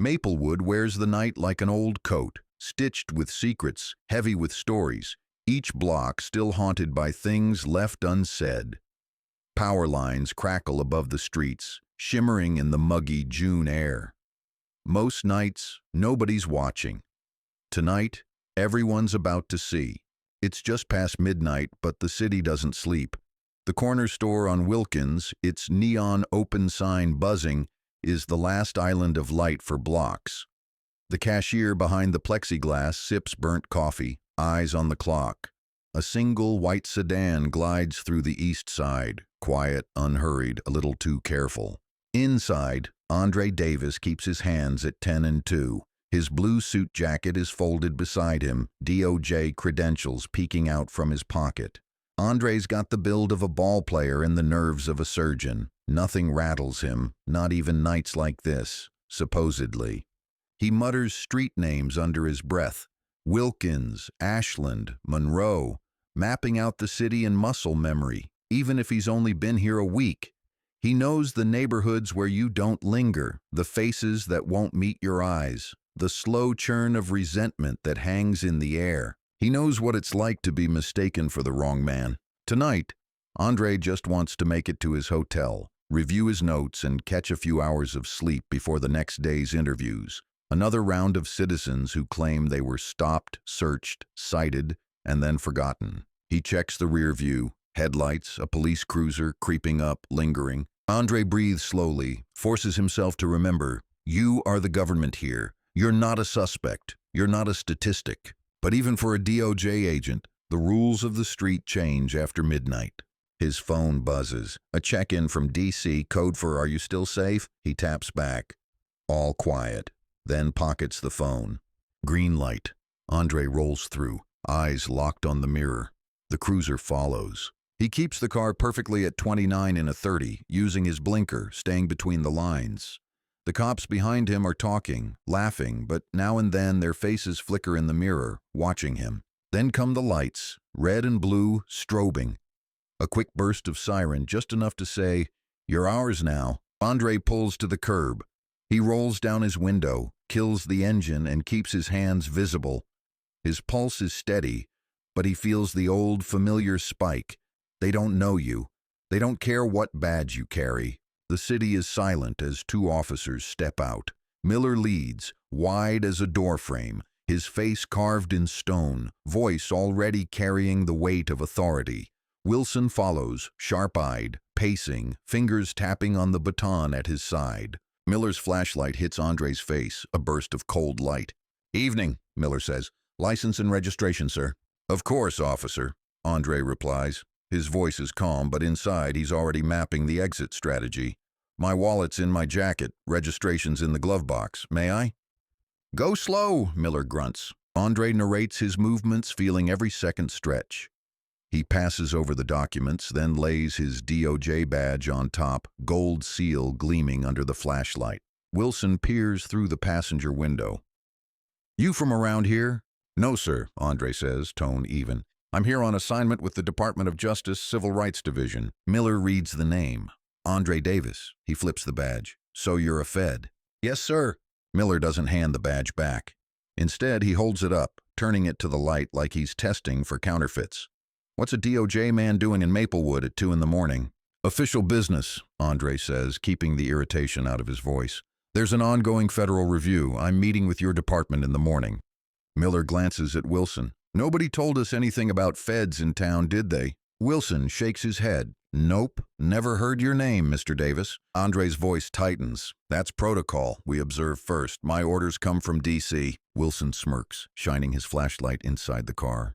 Maplewood wears the night like an old coat, stitched with secrets, heavy with stories, each block still haunted by things left unsaid. Power lines crackle above the streets, shimmering in the muggy June air. Most nights, nobody's watching. Tonight, everyone's about to see. It's just past midnight, but the city doesn't sleep. The corner store on Wilkins, its neon open sign buzzing, is the last island of light for blocks. The cashier behind the plexiglass sips burnt coffee, eyes on the clock. A single white sedan glides through the east side, quiet, unhurried, a little too careful. Inside, Andre Davis keeps his hands at 10 and 2. His blue suit jacket is folded beside him, DOJ credentials peeking out from his pocket. Andre's got the build of a ball player and the nerves of a surgeon. Nothing rattles him, not even nights like this, supposedly. He mutters street names under his breath. Wilkins, Ashland, Monroe, mapping out the city in muscle memory, even if he's only been here a week. He knows the neighborhoods where you don't linger, the faces that won't meet your eyes, the slow churn of resentment that hangs in the air. He knows what it's like to be mistaken for the wrong man. Tonight, Andre just wants to make it to his hotel, review his notes, and catch a few hours of sleep before the next day's interviews. Another round of citizens who claim they were stopped, searched, cited, and then forgotten. He checks the rear view, headlights, a police cruiser creeping up, lingering. Andre breathes slowly, forces himself to remember, you are the government here. You're not a suspect. You're not a statistic. But even for a DOJ agent, the rules of the street change after midnight. His phone buzzes. A check-in from D.C., code for "Are you still safe?" He taps back. All quiet. Then pockets the phone. Green light. Andre rolls through, eyes locked on the mirror. The cruiser follows. He keeps the car perfectly at 29 in a 30, using his blinker, staying between the lines. The cops behind him are talking, laughing, but now and then their faces flicker in the mirror, watching him. Then come the lights, red and blue, strobing. A quick burst of siren, just enough to say, "You're ours now." Andre pulls to the curb. He rolls down his window, kills the engine, and keeps his hands visible. His pulse is steady, but he feels the old, familiar spike. They don't know you. They don't care what badge you carry. The city is silent as two officers step out. Miller leads, wide as a doorframe, his face carved in stone, voice already carrying the weight of authority. Wilson follows, sharp-eyed, pacing, fingers tapping on the baton at his side. Miller's flashlight hits Andre's face, a burst of cold light. "Evening," Miller says. "License and registration, sir." "Of course, officer," Andre replies. His voice is calm, but inside he's already mapping the exit strategy. "My wallet's in my jacket, registration's in the glove box. May I?" "Go slow," Miller grunts. Andre narrates his movements, feeling every second stretch. He passes over the documents, then lays his DOJ badge on top, gold seal gleaming under the flashlight. Wilson peers through the passenger window. "You from around here?" "No, sir," Andre says, tone even. "I'm here on assignment with the Department of Justice Civil Rights Division." Miller reads the name. Andre Davis. He flips the badge. "So you're a Fed?" "Yes, sir." Miller doesn't hand the badge back. Instead, he holds it up, turning it to the light like he's testing for counterfeits. "What's a DOJ man doing in Maplewood at 2 in the morning?" "Official business," Andre says, keeping the irritation out of his voice. "There's an ongoing federal review. I'm meeting with your department in the morning." Miller glances at Wilson. "Nobody told us anything about feds in town, did they?" Wilson shakes his head. "Nope, never heard your name, Mr. Davis." Andre's voice tightens. "That's protocol. We observe first. My orders come from D.C. Wilson smirks, shining his flashlight inside the car.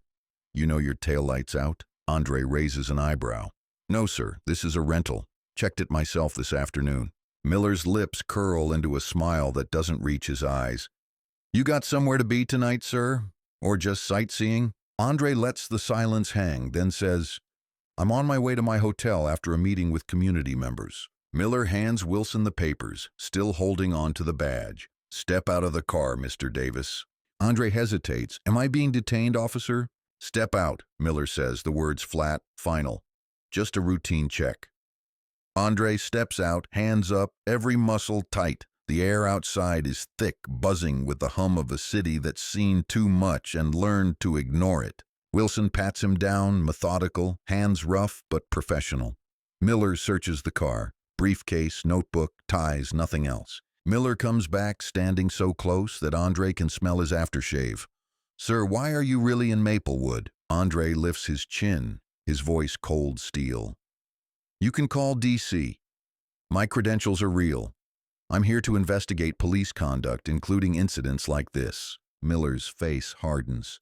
"You know your taillight's out?" Andre raises an eyebrow. "No, sir. This is a rental. Checked it myself this afternoon." Miller's lips curl into a smile that doesn't reach his eyes. "You got somewhere to be tonight, sir? Or just sightseeing?" Andre lets the silence hang, then says, "I'm on my way to my hotel after a meeting with community members." Miller hands Wilson the papers, still holding on to the badge. "Step out of the car, Mr. Davis." Andre hesitates. "Am I being detained, officer?" "Step out," Miller says, the words flat, final. "Just a routine check." Andre steps out, hands up, every muscle tight. The air outside is thick, buzzing with the hum of a city that's seen too much and learned to ignore it. Wilson pats him down, methodical, hands rough but professional. Miller searches the car. Briefcase, notebook, ties, nothing else. Miller comes back, standing so close that Andre can smell his aftershave. "Sir, why are you really in Maplewood?" Andre lifts his chin, his voice cold steel. "You can call DC. My credentials are real. I'm here to investigate police conduct, including incidents like this." Miller's face hardens.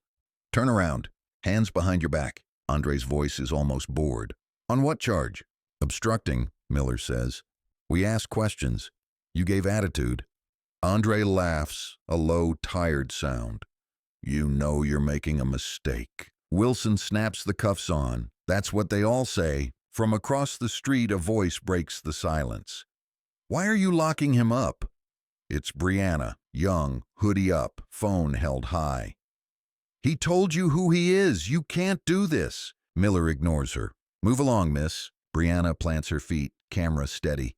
"Turn around. Hands behind your back." Andre's voice is almost bored. "On what charge?" "Obstructing," Miller says. "We asked questions. You gave attitude." Andre laughs, a low, tired sound. "You know you're making a mistake." Wilson snaps the cuffs on. "That's what they all say." From across the street, a voice breaks the silence. "Why are you locking him up?" It's Brianna, young, hoodie up, phone held high. "He told you who he is. You can't do this." Miller ignores her. "Move along, miss." Brianna plants her feet, camera steady.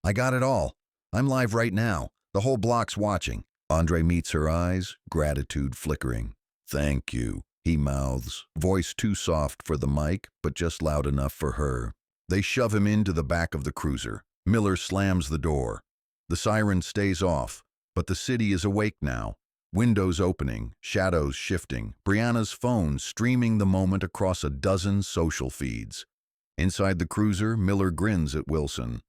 "I got it all. I'm live right now. The whole block's watching." Andre meets her eyes, gratitude flickering. "Thank you," he mouths, voice too soft for the mic, but just loud enough for her. They shove him into the back of the cruiser. Miller slams the door. The siren stays off, but the city is awake now. Windows opening, shadows shifting, Brianna's phone streaming the moment across a dozen social feeds. Inside the cruiser, Miller grins at Wilson.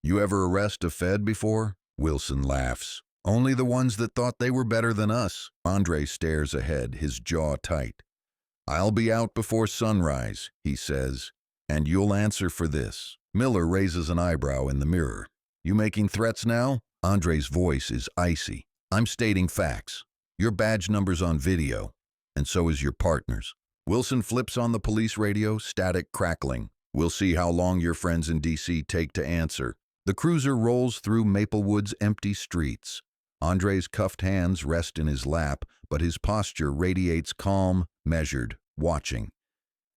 "You ever arrest a Fed before?" Wilson laughs. "Only the ones that thought they were better than us." Andre stares ahead, his jaw tight. "I'll be out before sunrise," he says, "and you'll answer for this." Miller raises an eyebrow in the mirror. "You making threats now?" Andre's voice is icy. "I'm stating facts. Your badge number's on video, and so is your partner's." Wilson flips on the police radio, static crackling. "We'll see how long your friends in DC take to answer." The cruiser rolls through Maplewood's empty streets. Andre's cuffed hands rest in his lap, but his posture radiates calm, measured, watching.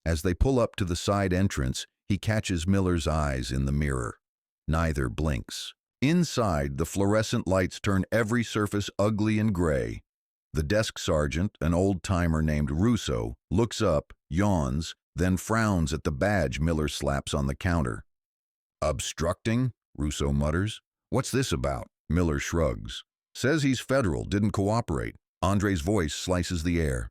As they pull up to the side entrance, he catches Miller's eyes in the mirror. Neither blinks. Inside, the fluorescent lights turn every surface ugly and gray. The desk sergeant, an old-timer named Russo, looks up, yawns, then frowns at the badge Miller slaps on the counter. "Obstructing?" Russo mutters. "What's this about?" Miller shrugs. "Says he's federal, didn't cooperate." Andre's voice slices the air.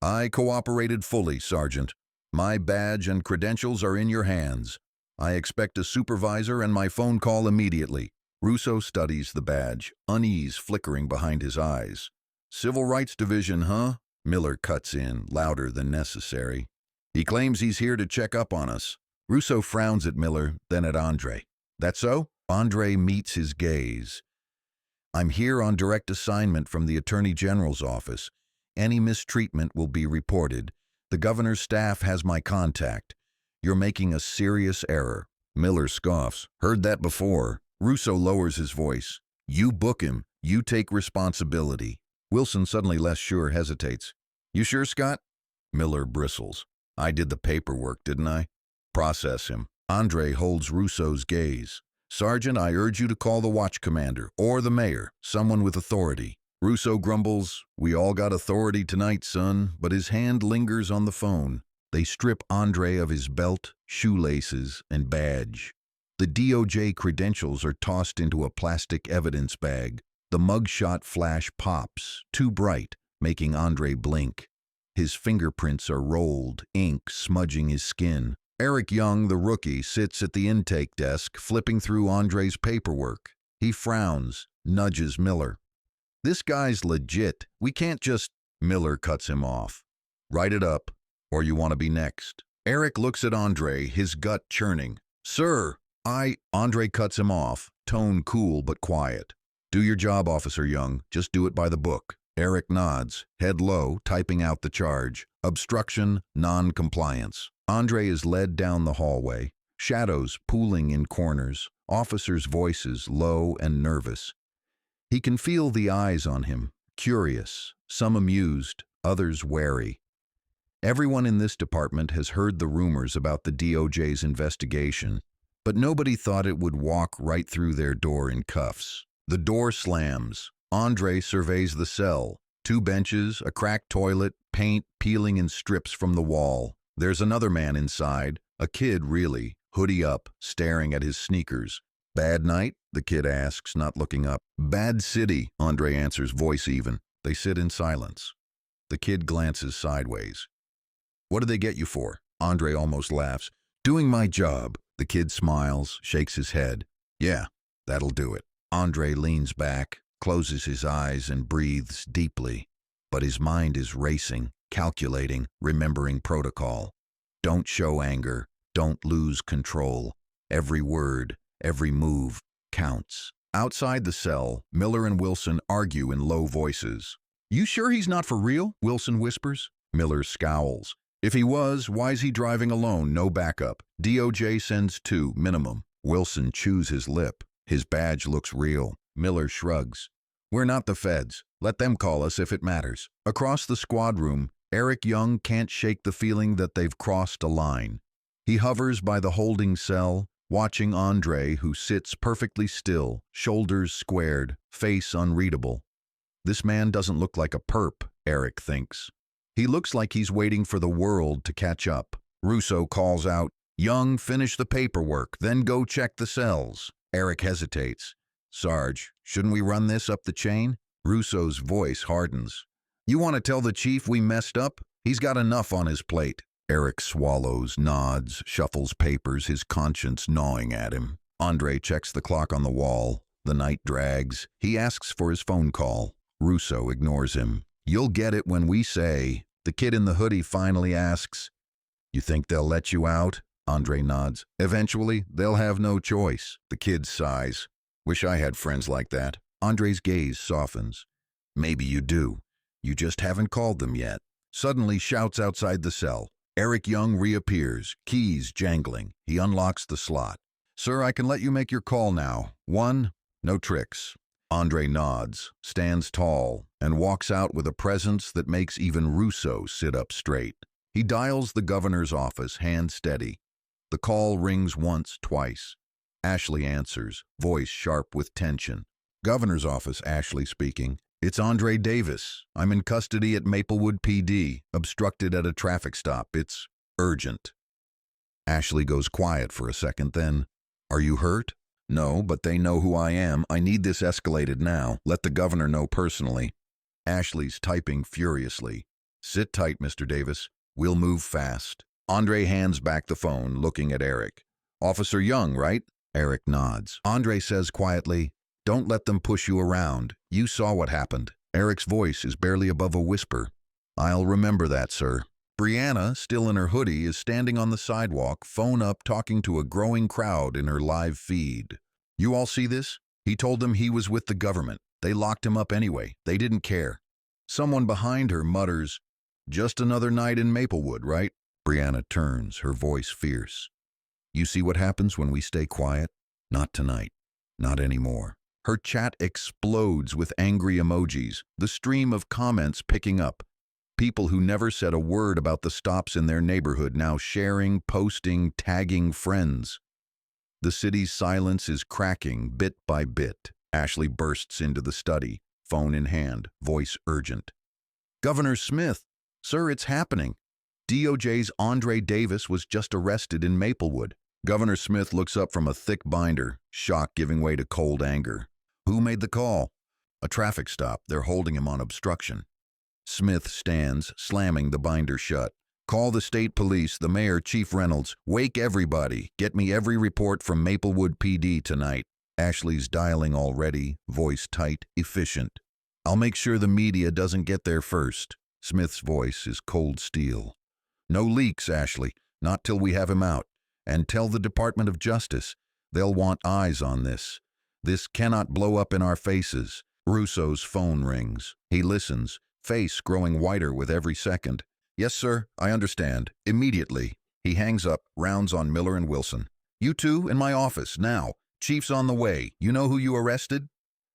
"I cooperated fully, Sergeant. My badge and credentials are in your hands. I expect a supervisor and my phone call immediately." Russo studies the badge, unease flickering behind his eyes. "Civil Rights Division, huh?" Miller cuts in, louder than necessary. "He claims he's here to check up on us." Russo frowns at Miller, then at Andre. "That so?" Andre meets his gaze. "I'm here on direct assignment from the Attorney General's office. Any mistreatment will be reported. The governor's staff has my contact. You're making a serious error." Miller scoffs. "Heard that before." Russo lowers his voice. "You book him. You take responsibility." Wilson, suddenly less sure, hesitates. "You sure, Scott?" Miller bristles. "I did the paperwork, didn't I?" "Process him." Andre holds Russo's gaze. "Sergeant, I urge you to call the watch commander, or the mayor, someone with authority." Russo grumbles, "We all got authority tonight, son," but his hand lingers on the phone. They strip Andre of his belt, shoelaces, and badge. The DOJ credentials are tossed into a plastic evidence bag. The mugshot flash pops, too bright, making Andre blink. His fingerprints are rolled, ink smudging his skin. Eric Young, the rookie, sits at the intake desk, flipping through Andre's paperwork. He frowns, nudges Miller. "This guy's legit. We can't just—" Miller cuts him off. "Write it up, or you want to be next." Eric looks at Andre, his gut churning. "Sir, Andre cuts him off, tone cool but quiet. "Do your job, Officer Young. Just do it by the book." Eric nods, head low, typing out the charge. Obstruction, non-compliance. Andre is led down the hallway. Shadows pooling in corners. Officers' voices low and nervous. He can feel the eyes on him, curious, some amused, others wary. Everyone in this department has heard the rumors about the DOJ's investigation, but nobody thought it would walk right through their door in cuffs. The door slams. Andre surveys the cell. 2 benches, a cracked toilet, paint peeling in strips from the wall. There's another man inside, a kid really, hoodie up, staring at his sneakers. "Bad night?" the kid asks, not looking up. "Bad city," Andre answers, voice even. They sit in silence. The kid glances sideways. "What did they get you for?" Andre almost laughs. "Doing my job." The kid smiles, shakes his head. "Yeah, that'll do it." Andre leans back, closes his eyes, and breathes deeply. But his mind is racing, calculating, remembering protocol. Don't show anger. Don't lose control. Every word, every move counts. Outside the cell, Miller and Wilson argue in low voices. "You sure he's not for real?" Wilson whispers. Miller scowls. "If he was, why's he driving alone, no backup? DOJ sends 2, minimum." Wilson chews his lip. His badge looks real. Miller shrugs. "We're not the feds. Let them call us if it matters." Across the squad room, Eric Young can't shake the feeling that they've crossed a line. He hovers by the holding cell, watching Andre, who sits perfectly still, shoulders squared, face unreadable. This man doesn't look like a perp, Eric thinks. He looks like he's waiting for the world to catch up. Russo calls out, "Young, finish the paperwork, then go check the cells." Eric hesitates. "Sarge, shouldn't we run this up the chain?" Russo's voice hardens. "You want to tell the chief we messed up? He's got enough on his plate." Eric swallows, nods, shuffles papers, his conscience gnawing at him. Andre checks the clock on the wall. The night drags. He asks for his phone call. Russo ignores him. "You'll get it when we say." The kid in the hoodie finally asks, "You think they'll let you out?" Andre nods. "Eventually, they'll have no choice." The kid sighs. "Wish I had friends like that." Andre's gaze softens. "Maybe you do. You just haven't called them yet." Suddenly shouts outside the cell. Eric Young reappears, keys jangling. He unlocks the slot. "Sir, I can let you make your call now. 1, no tricks." Andre nods, stands tall, and walks out with a presence that makes even Russo sit up straight. He dials the governor's office, hand steady. The call rings once, twice. Ashley answers, voice sharp with tension. "Governor's office," Ashley speaking. "It's Andre Davis. I'm in custody at Maplewood PD, obstructed at a traffic stop. It's urgent." Ashley goes quiet for a second, then, "Are you hurt?" "No, but they know who I am. I need this escalated now. Let the governor know personally." Ashley's typing furiously. "Sit tight, Mr. Davis. We'll move fast." Andre hands back the phone, looking at Eric. "Officer Young, right?" Eric nods. Andre says quietly, "Don't let them push you around. You saw what happened." Eric's voice is barely above a whisper. "I'll remember that, sir." Brianna, still in her hoodie, is standing on the sidewalk, phone up, talking to a growing crowd in her live feed. "You all see this? He told them he was with the government. They locked him up anyway. They didn't care." Someone behind her mutters, "Just another night in Maplewood, right?" Brianna turns, her voice fierce. "You see what happens when we stay quiet? Not tonight. Not anymore." Her chat explodes with angry emojis, the stream of comments picking up. People who never said a word about the stops in their neighborhood now sharing, posting, tagging friends. The city's silence is cracking bit by bit. Ashley bursts into the study, phone in hand, voice urgent. "Governor Smith, sir, it's happening. DOJ's Andre Davis was just arrested in Maplewood." Governor Smith looks up from a thick binder, shock giving way to cold anger. "Who made the call?" "A traffic stop. They're holding him on obstruction." Smith stands, slamming the binder shut. "Call the state police, the mayor, Chief Reynolds. Wake everybody. Get me every report from Maplewood PD tonight." Ashley's dialing already, voice tight, efficient. "I'll make sure the media doesn't get there first." Smith's voice is cold steel. "No leaks, Ashley. Not till we have him out. And tell the Department of Justice. They'll want eyes on this. This cannot blow up in our faces." Russo's phone rings. He listens, face growing whiter with every second. "Yes, sir, I understand. Immediately." He hangs up, rounds on Miller and Wilson. "You two, in my office, now. Chief's on the way. You know who you arrested?"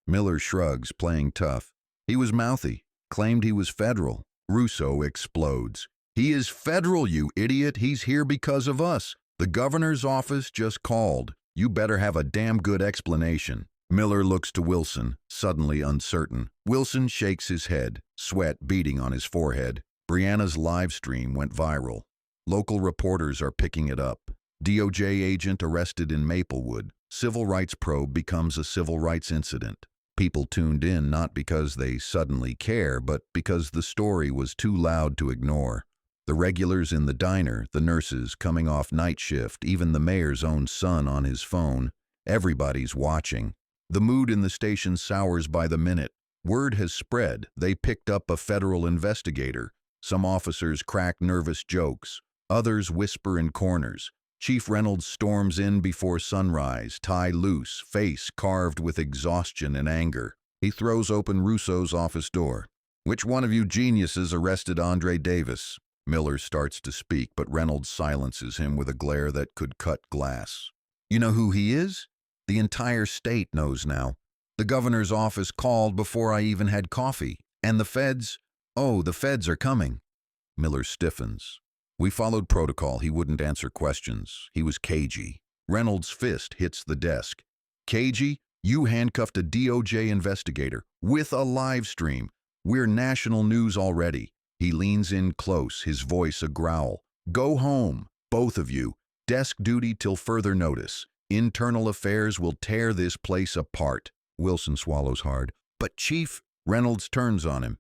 Miller shrugs, playing tough. "He was mouthy. Claimed he was federal." Russo explodes. "He is federal, you idiot. He's here because of us. The governor's office just called. You better have a damn good explanation." Miller looks to Wilson, suddenly uncertain. Wilson shakes his head, sweat beading on his forehead. Brianna's live stream went viral. Local reporters are picking it up. DOJ agent arrested in Maplewood. Civil rights probe becomes a civil rights incident. People tuned in not because they suddenly care, but because the story was too loud to ignore. The regulars in the diner, the nurses coming off night shift, even the mayor's own son on his phone. Everybody's watching. The mood in the station sours by the minute. Word has spread. They picked up a federal investigator. Some officers crack nervous jokes. Others whisper in corners. Chief Reynolds storms in before sunrise, tie loose, face carved with exhaustion and anger. He throws open Russo's office door. "Which one of you geniuses arrested Andre Davis?" Miller starts to speak, but Reynolds silences him with a glare that could cut glass. "You know who he is? The entire state knows now. The governor's office called before I even had coffee. And the feds? Oh, the feds are coming." Miller stiffens. "We followed protocol. He wouldn't answer questions. He was cagey." Reynolds' fist hits the desk. "Cagey? You handcuffed a DOJ investigator with a live stream. We're national news already." He leans in close, his voice a growl. "Go home, both of you. Desk duty till further notice. Internal affairs will tear this place apart." Wilson swallows hard. "But Chief," Reynolds turns on him.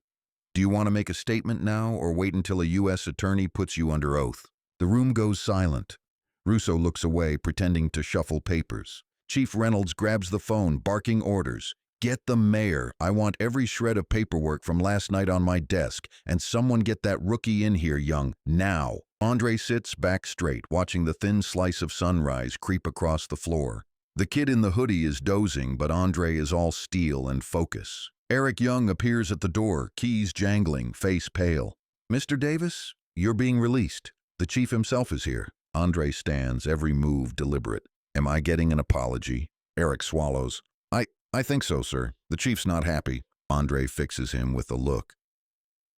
"Do you want to make a statement now or wait until a U.S. attorney puts you under oath?" The room goes silent. Russo looks away, pretending to shuffle papers. Chief Reynolds grabs the phone, barking orders. "Get the mayor. I want every shred of paperwork from last night on my desk, and someone get that rookie in here, Young, now." Andre sits back straight, watching the thin slice of sunrise creep across the floor. The kid in the hoodie is dozing, but Andre is all steel and focus. Eric Young appears at the door, keys jangling, face pale. "Mr. Davis, you're being released. The chief himself is here." Andre stands, every move deliberate. "Am I getting an apology?" Eric swallows. I think so, sir. The chief's not happy." Andre fixes him with a look.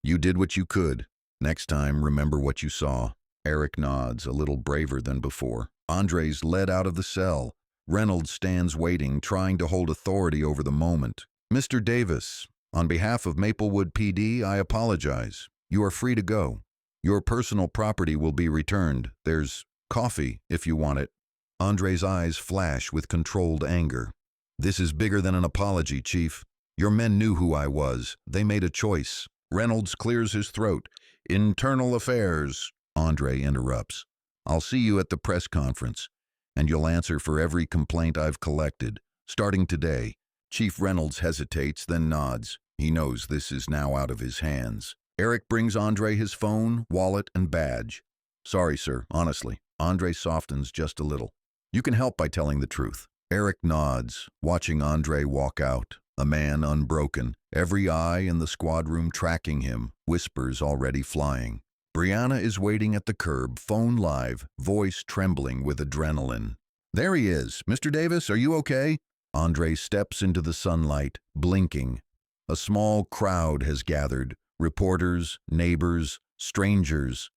"You did what you could. Next time, remember what you saw." Eric nods, a little braver than before. Andre's led out of the cell. Reynolds stands waiting, trying to hold authority over the moment. "Mr. Davis, on behalf of Maplewood PD, I apologize. You are free to go. Your personal property will be returned. There's coffee, if you want it." Andre's eyes flash with controlled anger. "This is bigger than an apology, Chief. Your men knew who I was. They made a choice." Reynolds clears his throat. "Internal affairs," Andre interrupts. "I'll see you at the press conference, and you'll answer for every complaint I've collected, starting today." Chief Reynolds hesitates, then nods. He knows this is now out of his hands. Eric brings Andre his phone, wallet, and badge. "Sorry, sir, honestly." Andre softens just a little. "You can help by telling the truth." Eric nods, watching Andre walk out, a man unbroken, every eye in the squad room tracking him, whispers already flying. Brianna is waiting at the curb, phone live, voice trembling with adrenaline. "There he is. Mr. Davis, are you okay?" Andre steps into the sunlight, blinking. A small crowd has gathered, reporters, neighbors, strangers.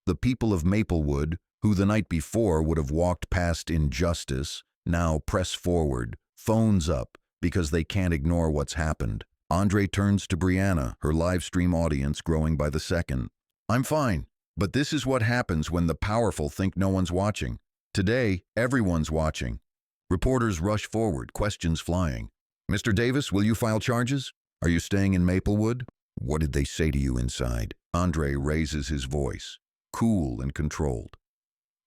The people of Maplewood, who the night before would have walked past injustice, now press forward, phones up, because they can't ignore what's happened. Andre turns to Brianna, her live stream audience growing by the second. "I'm fine, but this is what happens when the powerful think no one's watching. Today, everyone's watching." Reporters rush forward, questions flying. "Mr. Davis, will you file charges? Are you staying in Maplewood? What did they say to you inside?" Andre raises his voice, cool and controlled.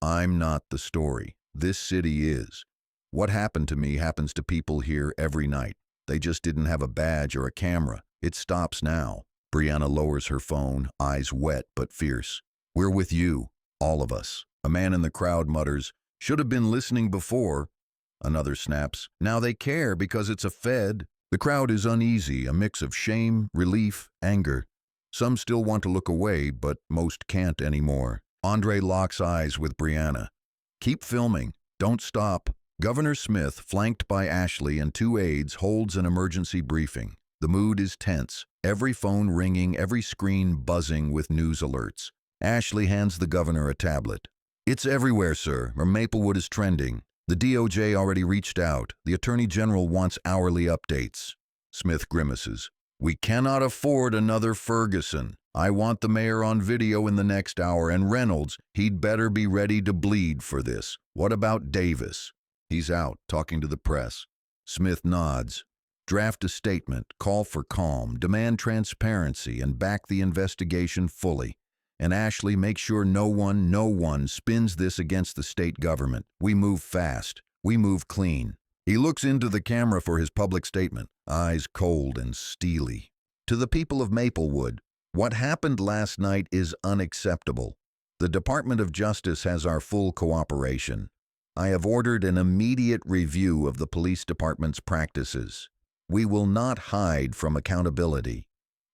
"I'm not the story. This city is. What happened to me happens to people here every night. They just didn't have a badge or a camera. It stops now." Brianna lowers her phone, eyes wet but fierce. "We're with you, all of us." A man in the crowd mutters, "Should have been listening before." Another snaps, "Now they care because it's a Fed." The crowd is uneasy, a mix of shame, relief, anger. Some still want to look away, but most can't anymore. Andre locks eyes with Brianna. "Keep filming. Don't stop." Governor Smith, flanked by Ashley and 2 aides, holds an emergency briefing. The mood is tense, every phone ringing, every screen buzzing with news alerts. Ashley hands the governor a tablet. "It's everywhere, sir. Maplewood is trending." The DOJ already reached out. The Attorney General wants hourly updates. Smith grimaces. We cannot afford another Ferguson. I want the mayor on video in the next hour, and Reynolds, he'd better be ready to bleed for this. What about Davis? He's out, talking to the press. Smith nods. Draft a statement, call for calm, demand transparency, and back the investigation fully. And Ashley, make sure no one spins this against the state government. We move fast. We move clean. He looks into the camera for his public statement, eyes cold and steely. To the people of Maplewood, what happened last night is unacceptable. The Department of Justice has our full cooperation. I have ordered an immediate review of the police department's practices. We will not hide from accountability.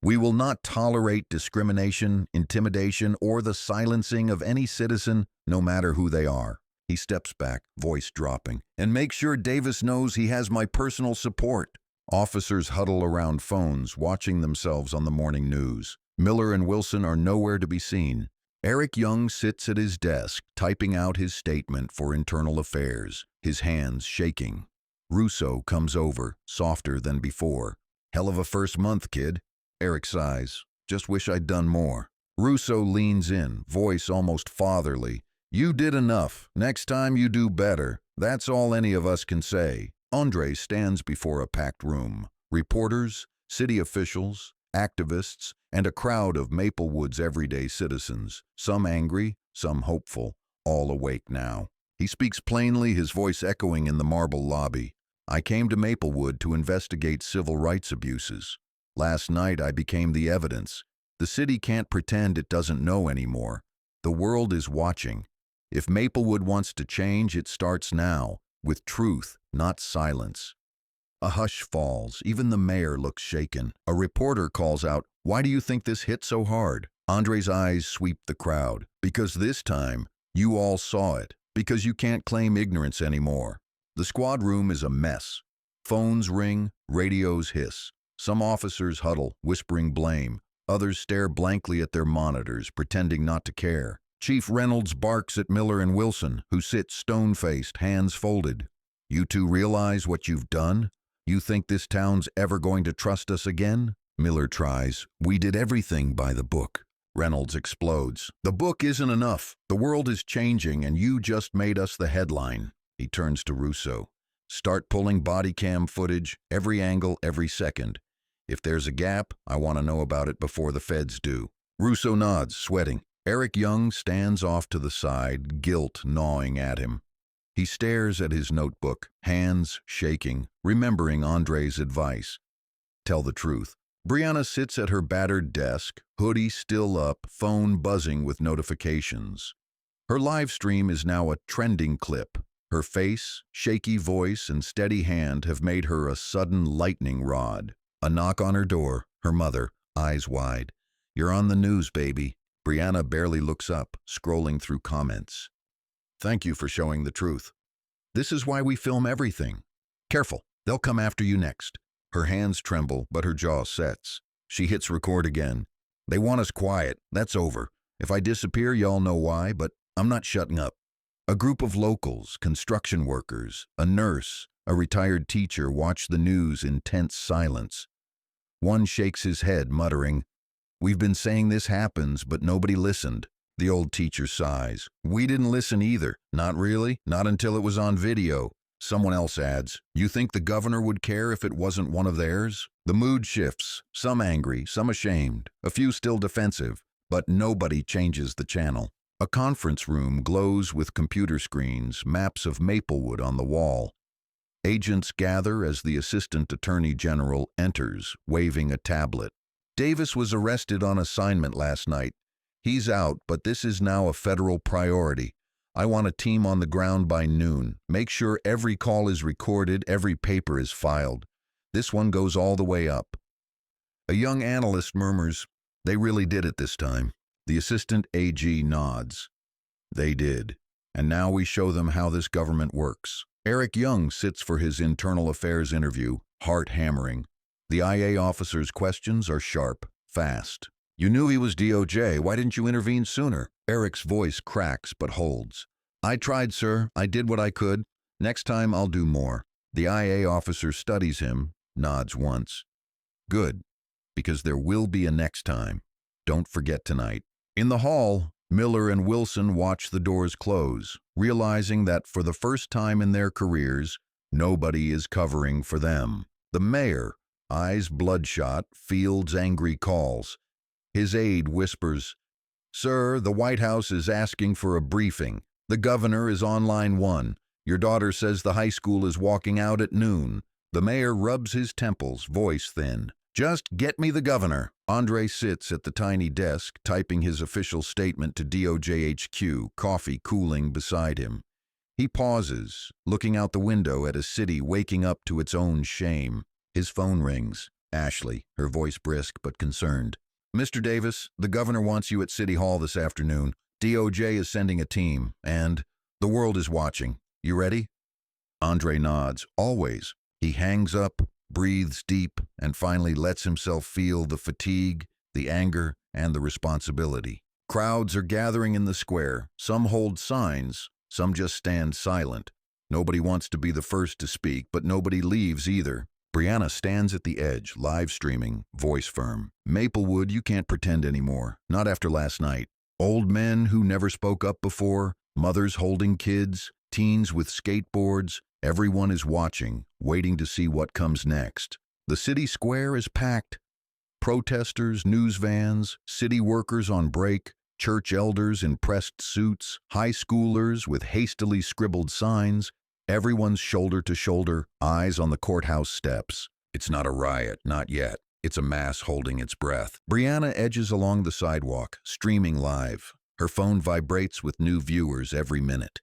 We will not tolerate discrimination, intimidation, or the silencing of any citizen, no matter who they are. He steps back, voice dropping, and make sure Davis knows he has my personal support. Officers huddle around phones, watching themselves on the morning news. Miller and Wilson are nowhere to be seen. Eric Young sits at his desk, typing out his statement for internal affairs, his hands shaking. Russo comes over, softer than before. Hell of a first month, kid. Eric sighs. Just wish I'd done more. Russo leans in, voice almost fatherly. You did enough. Next time you do better. That's all any of us can say. Andre stands before a packed room. Reporters, city officials, activists, and a crowd of Maplewood's everyday citizens. Some angry, some hopeful, all awake now. He speaks plainly, his voice echoing in the marble lobby. I came to Maplewood to investigate civil rights abuses. Last night I became the evidence. The city can't pretend it doesn't know anymore. The world is watching. If Maplewood wants to change, it starts now, with truth, not silence. A hush falls. Even the mayor looks shaken. A reporter calls out, "Why do you think this hit so hard?" Andre's eyes sweep the crowd. Because this time, you all saw it. Because you can't claim ignorance anymore. The squad room is a mess. Phones ring, radios hiss. Some officers huddle, whispering blame. Others stare blankly at their monitors, pretending not to care. Chief Reynolds barks at Miller and Wilson, who sit stone-faced, hands folded. You two realize what you've done? You think this town's ever going to trust us again? Miller tries. We did everything by the book. Reynolds explodes. The book isn't enough. The world is changing, and you just made us the headline. He turns to Russo. Start pulling body cam footage, every angle, every second. If there's a gap, I want to know about it before the feds do. Russo nods, sweating. Eric Young stands off to the side, guilt gnawing at him. He stares at his notebook, hands shaking, remembering Andre's advice. Tell the truth. Brianna sits at her battered desk, hoodie still up, phone buzzing with notifications. Her live stream is now a trending clip. Her face, shaky voice, and steady hand have made her a sudden lightning rod. A knock on her door, her mother, eyes wide. You're on the news, baby. Brianna barely looks up, scrolling through comments. Thank you for showing the truth. This is why we film everything. Careful, they'll come after you next. Her hands tremble, but her jaw sets. She hits record again. They want us quiet. That's over. If I disappear, y'all know why, but I'm not shutting up. A group of locals, construction workers, a nurse, a retired teacher watch the news in tense silence. One shakes his head, muttering, We've been saying this happens, but nobody listened. The old teacher sighs. We didn't listen either. Not really. Not until it was on video. Someone else adds, You think the governor would care if it wasn't one of theirs? The mood shifts. Some angry, some ashamed, a few still defensive, but nobody changes the channel. A conference room glows with computer screens, maps of Maplewood on the wall. Agents gather as the Assistant Attorney General enters, waving a tablet. Davis was arrested on assignment last night. He's out, but this is now a federal priority. I want a team on the ground by noon. Make sure every call is recorded, every paper is filed. This one goes all the way up. A young analyst murmurs, They really did it this time. The Assistant AG nods. They did. And now we show them how this government works. Eric Young sits for his internal affairs interview, heart hammering. The IA officer's questions are sharp, fast. You knew he was DOJ. Why didn't you intervene sooner? Eric's voice cracks but holds. I tried, sir. I did what I could. Next time I'll do more. The IA officer studies him, nods once. Good, because there will be a next time. Don't forget tonight. In the hall, Miller and Wilson watch the doors close, realizing that for the first time in their careers, nobody is covering for them. The mayor, eyes bloodshot, fields angry calls. His aide whispers, "Sir, the White House is asking for a briefing. The governor is on line 1. Your daughter says the high school is walking out at noon." The mayor rubs his temples, voice thin. "Just get me the governor." Andre sits at the tiny desk, typing his official statement to DOJ HQ, coffee cooling beside him. He pauses, looking out the window at a city waking up to its own shame. His phone rings. Ashley, her voice brisk but concerned. "Mr. Davis, the governor wants you at City Hall this afternoon. DOJ is sending a team, and the world is watching. You ready?" Andre nods. Always. He hangs up, breathes deep, and finally lets himself feel the fatigue, the anger, and the responsibility. Crowds are gathering in the square. Some hold signs, some just stand silent. Nobody wants to be the first to speak, but nobody leaves either. Brianna stands at the edge, live streaming, voice firm. "Maplewood, you can't pretend anymore. Not after last night. Old men who never spoke up before, mothers holding kids, teens with skateboards. Everyone is watching, waiting to see what comes next. The city square is packed. Protesters, news vans, city workers on break, church elders in pressed suits, high schoolers with hastily scribbled signs. Everyone's shoulder to shoulder, eyes on the courthouse steps. It's not a riot, not yet. It's a mass holding its breath. Brianna edges along the sidewalk, streaming live. Her phone vibrates with new viewers every minute.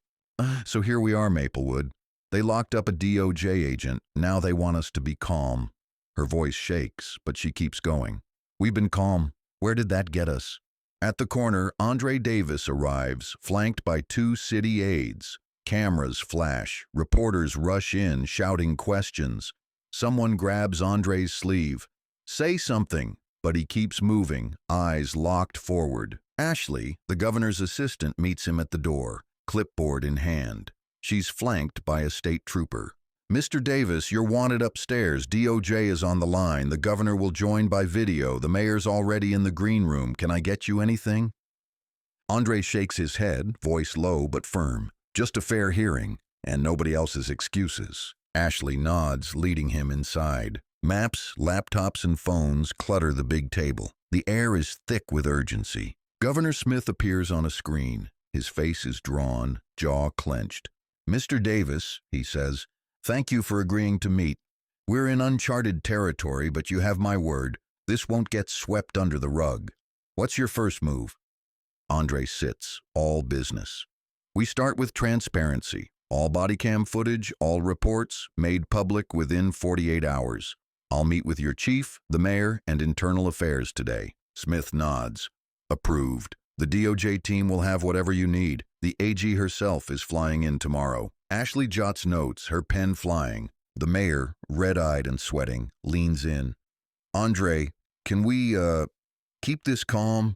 "So here we are, Maplewood. They locked up a DOJ agent. Now they want us to be calm." Her voice shakes, but she keeps going. "We've been calm. Where did that get us?" At the corner, Andre Davis arrives, flanked by 2 city aides. Cameras flash. Reporters rush in, shouting questions. Someone grabs Andre's sleeve. "Say something." But he keeps moving, eyes locked forward. Ashley, the governor's assistant, meets him at the door, clipboard in hand. She's flanked by a state trooper. "Mr. Davis, you're wanted upstairs. DOJ is on the line. The governor will join by video. The mayor's already in the green room. Can I get you anything?" Andre shakes his head, voice low but firm. "Just a fair hearing, and nobody else's excuses." Ashley nods, leading him inside. Maps, laptops, and phones clutter the big table. The air is thick with urgency. Governor Smith appears on a screen. His face is drawn, jaw clenched. "Mr. Davis," he says, "thank you for agreeing to meet. We're in uncharted territory, but you have my word. This won't get swept under the rug. What's your first move?" Andre sits, all business. "We start with transparency. All body cam footage, all reports, made public within 48 hours. I'll meet with your chief, the mayor, and internal affairs today." Smith nods. "Approved. The DOJ team will have whatever you need. The AG herself is flying in tomorrow." Ashley jots notes, her pen flying. The mayor, red-eyed and sweating, leans in. "Andre, can we, keep this calm?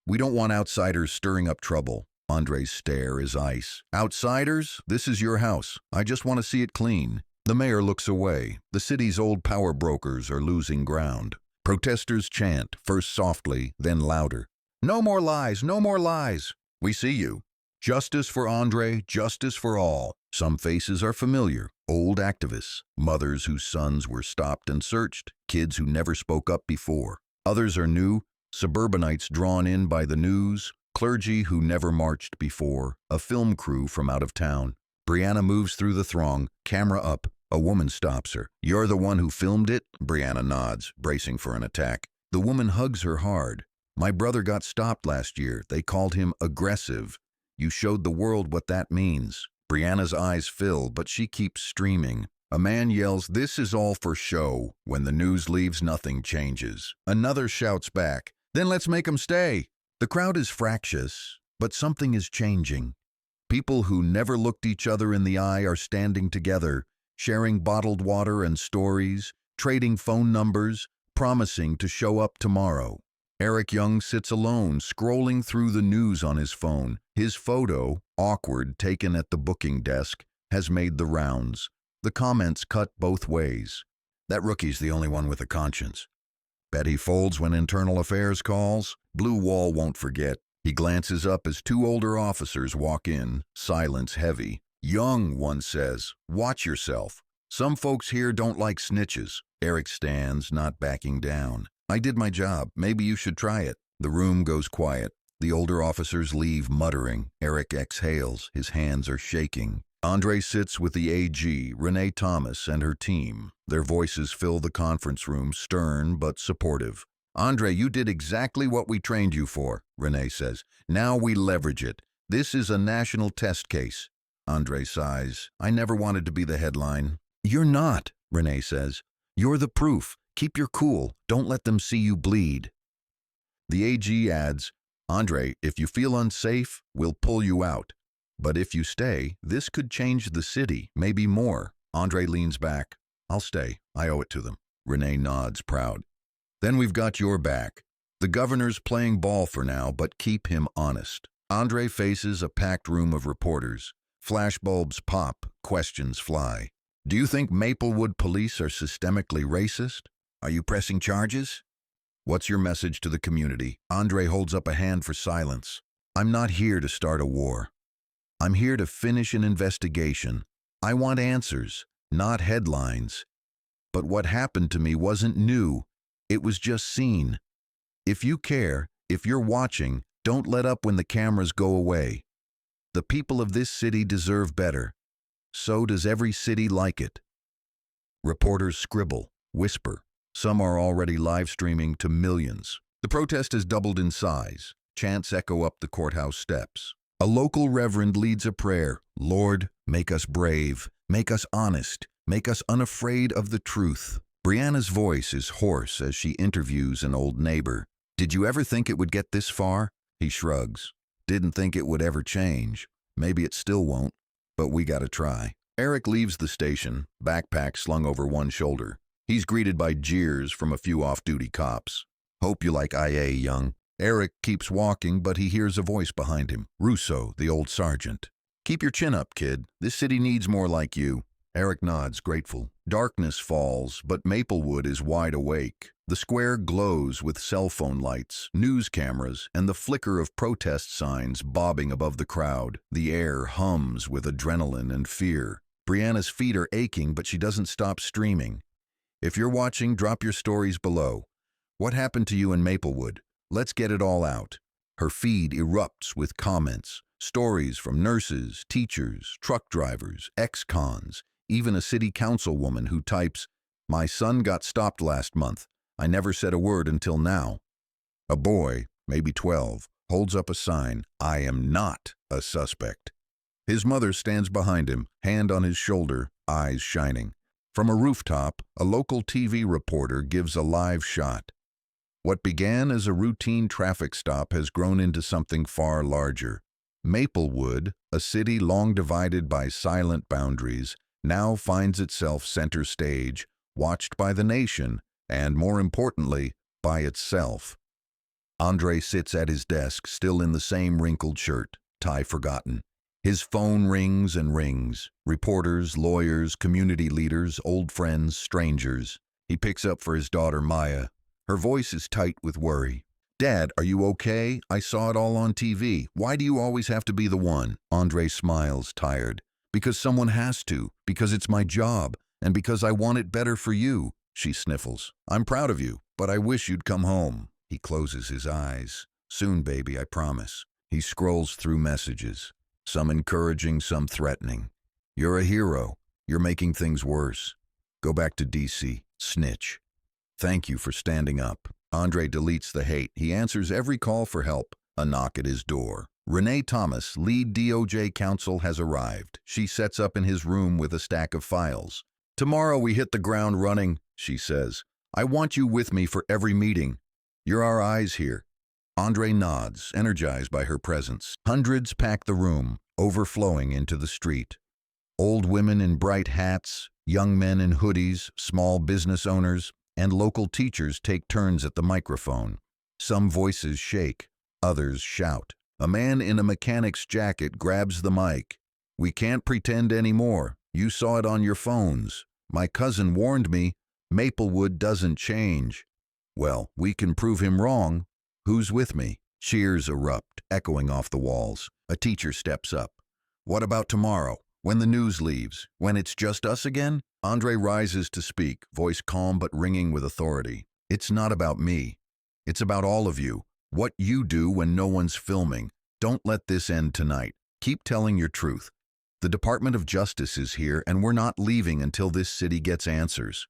We don't want outsiders stirring up trouble." Andre's stare is ice. "Outsiders? This is your house. I just want to see it clean." The mayor looks away. The city's old power brokers are losing ground. Protesters chant, first softly, then louder. "No more lies, no more lies. We see you. Justice for Andre, justice for all." Some faces are familiar. Old activists, mothers whose sons were stopped and searched, kids who never spoke up before. Others are new, suburbanites drawn in by the news, clergy who never marched before, a film crew from out of town. Brianna moves through the throng, camera up. A woman stops her. "You're the one who filmed it?" Brianna nods, bracing for an attack. The woman hugs her hard. "My brother got stopped last year. They called him aggressive. You showed the world what that means." Brianna's eyes fill, but she keeps streaming. A man yells, "This is all for show." When the news leaves, nothing changes. Another shouts back, "Then let's make 'em stay." The crowd is fractious, but something is changing. People who never looked each other in the eye are standing together, sharing bottled water and stories, trading phone numbers, promising to show up tomorrow. Eric Young sits alone, scrolling through the news on his phone. His photo, awkward, taken at the booking desk, has made the rounds. The comments cut both ways. That rookie's the only one with a conscience. Bet he folds when internal affairs calls. Blue Wall won't forget. He glances up as two older officers walk in, silence heavy. Young, one says, watch yourself. Some folks here don't like snitches. Eric stands, not backing down. I did my job. Maybe you should try it. The room goes quiet. The older officers leave muttering. Eric exhales. His hands are shaking. Andre sits with the AG, Renee Thomas, and her team. Their voices fill the conference room, stern but supportive. Andre, you did exactly what we trained you for, Renee says. Now we leverage it. This is a national test case. Andre sighs. I never wanted to be the headline. You're not, Renee says. You're the proof. Keep your cool. Don't let them see you bleed. The AG adds, Andre, if you feel unsafe, we'll pull you out. But if you stay, this could change the city, maybe more. Andre leans back. I'll stay. I owe it to them. Renee nods, proud. Then we've got your back. The governor's playing ball for now, but keep him honest. Andre faces a packed room of reporters. Flashbulbs pop, questions fly. Do you think Maplewood police are systemically racist? Are you pressing charges? What's your message to the community? Andre holds up a hand for silence. I'm not here to start a war. I'm here to finish an investigation. I want answers, not headlines. But what happened to me wasn't new. It was just seen. If you care, if you're watching, don't let up when the cameras go away. The people of this city deserve better. So does every city like it. Reporters scribble, whisper. Some are already live streaming to millions. The protest has doubled in size. Chants echo up the courthouse steps. A local reverend leads a prayer. Lord, make us brave, make us honest, make us unafraid of the truth. Brianna's voice is hoarse as she interviews an old neighbor. Did you ever think it would get this far? He shrugs. Didn't think it would ever change. Maybe it still won't, but we gotta try. Eric leaves the station, backpack slung over one shoulder. He's greeted by jeers from a few off-duty cops. Hope you like IA, young. Eric keeps walking, but he hears a voice behind him. Russo, the old sergeant. Keep your chin up, kid. This city needs more like you. Eric nods, grateful. Darkness falls, but Maplewood is wide awake. The square glows with cell phone lights, news cameras, and the flicker of protest signs bobbing above the crowd. The air hums with adrenaline and fear. Brianna's feet are aching, but she doesn't stop streaming. If you're watching, drop your stories below. What happened to you in Maplewood? Let's get it all out. Her feed erupts with comments, stories from nurses, teachers, truck drivers, ex-cons, even a city councilwoman who types, "My son got stopped last month. I never said a word until now." A boy, maybe 12, holds up a sign, "I am not a suspect." His mother stands behind him, hand on his shoulder, eyes shining. From a rooftop, a local TV reporter gives a live shot. What began as a routine traffic stop has grown into something far larger. Maplewood, a city long divided by silent boundaries, now finds itself center stage, watched by the nation, and more importantly, by itself. Andre sits at his desk, still in the same wrinkled shirt, tie forgotten. His phone rings and rings. Reporters, lawyers, community leaders, old friends, strangers. He picks up for his daughter Maya. Her voice is tight with worry. "Dad, are you okay? I saw it all on TV. Why do you always have to be the one?" Andre smiles, tired. "Because someone has to. Because it's my job. And because I want it better for you." She sniffles. "I'm proud of you, but I wish you'd come home." He closes his eyes. "Soon, baby, I promise." He scrolls through messages. Some encouraging, some threatening. "You're a hero. You're making things worse. Go back to DC. Snitch. Thank you for standing up." Andre deletes the hate. He answers every call for help. A knock at his door. Renee Thomas, lead DOJ counsel, has arrived. She sets up in his room with a stack of files. "Tomorrow we hit the ground running," she says. "I want you with me for every meeting. You're our eyes here." Andre nods, energized by her presence. Hundreds pack the room, overflowing into the street. Old women in bright hats, young men in hoodies, small business owners, and local teachers take turns at the microphone. Some voices shake, others shout. A man in a mechanic's jacket grabs the mic. We can't pretend anymore. You saw it on your phones. My cousin warned me. Maplewood doesn't change. Well, we can prove him wrong. Who's with me? Cheers erupt, echoing off the walls. A teacher steps up. What about tomorrow? When the news leaves? When it's just us again? Andre rises to speak, voice calm but ringing with authority. It's not about me. It's about all of you. What you do when no one's filming. Don't let this end tonight. Keep telling your truth. The Department of Justice is here, and we're not leaving until this city gets answers.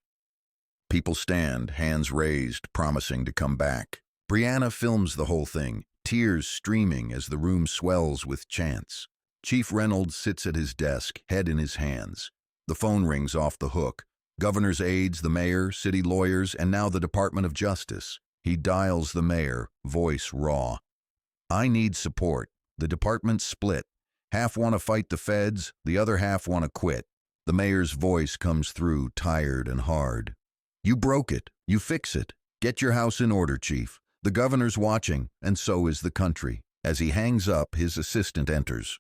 People stand, hands raised, promising to come back. Brianna films the whole thing, tears streaming as the room swells with chants. Chief Reynolds sits at his desk, head in his hands. The phone rings off the hook. Governor's aides, the mayor, city lawyers, and now the Department of Justice. He dials the mayor, voice raw. I need support. The department's split. Half want to fight the feds, the other half want to quit. The mayor's voice comes through, tired and hard. You broke it. You fix it. Get your house in order, Chief. The governor's watching, and so is the country. As he hangs up, his assistant enters.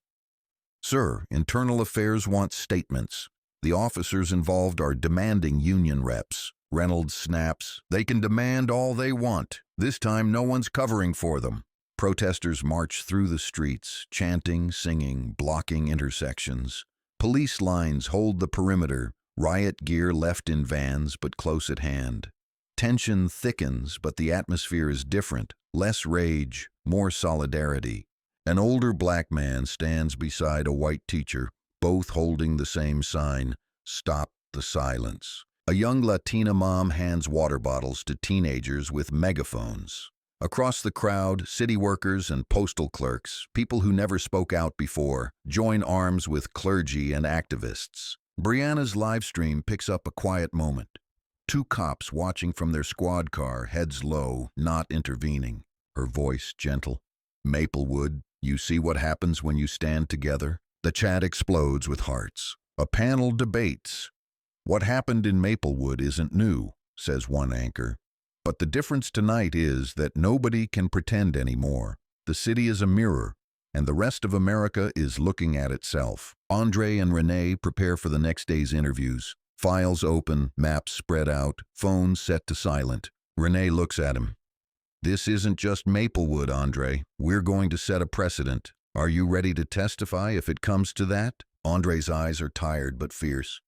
Sir, Internal Affairs wants statements. The officers involved are demanding union reps. Reynolds snaps. They can demand all they want. This time no one's covering for them. Protesters march through the streets, chanting, singing, blocking intersections. Police lines hold the perimeter, riot gear left in vans but close at hand. Tension thickens, but the atmosphere is different. Less rage, more solidarity. An older black man stands beside a white teacher, both holding the same sign, Stop the Silence. A young Latina mom hands water bottles to teenagers with megaphones. Across the crowd, city workers and postal clerks, people who never spoke out before, join arms with clergy and activists. Brianna's live stream picks up a quiet moment. Two cops watching from their squad car, heads low, not intervening. Her voice gentle. Maplewood, you see what happens when you stand together? The chat explodes with hearts. A panel debates. What happened in Maplewood isn't new, says one anchor. But the difference tonight is that nobody can pretend anymore. The city is a mirror, and the rest of America is looking at itself. Andre and Renee prepare for the next day's interviews. Files open, maps spread out, phones set to silent. Renee looks at him. This isn't just Maplewood, Andre. We're going to set a precedent. Are you ready to testify if it comes to that? Andre's eyes are tired but fierce.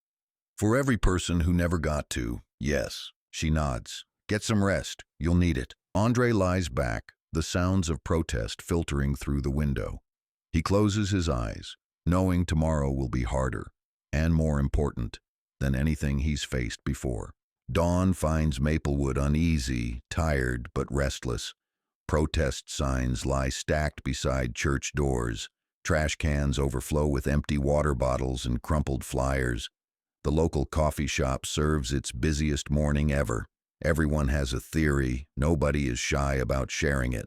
For every person who never got to, yes. She nods. Get some rest. You'll need it. Andre lies back, the sounds of protest filtering through the window. He closes his eyes, knowing tomorrow will be harder, and more important, than anything he's faced before. Dawn finds Maplewood uneasy, tired, but restless. Protest signs lie stacked beside church doors. Trash cans overflow with empty water bottles and crumpled flyers. The local coffee shop serves its busiest morning ever. Everyone has a theory. Nobody is shy about sharing it.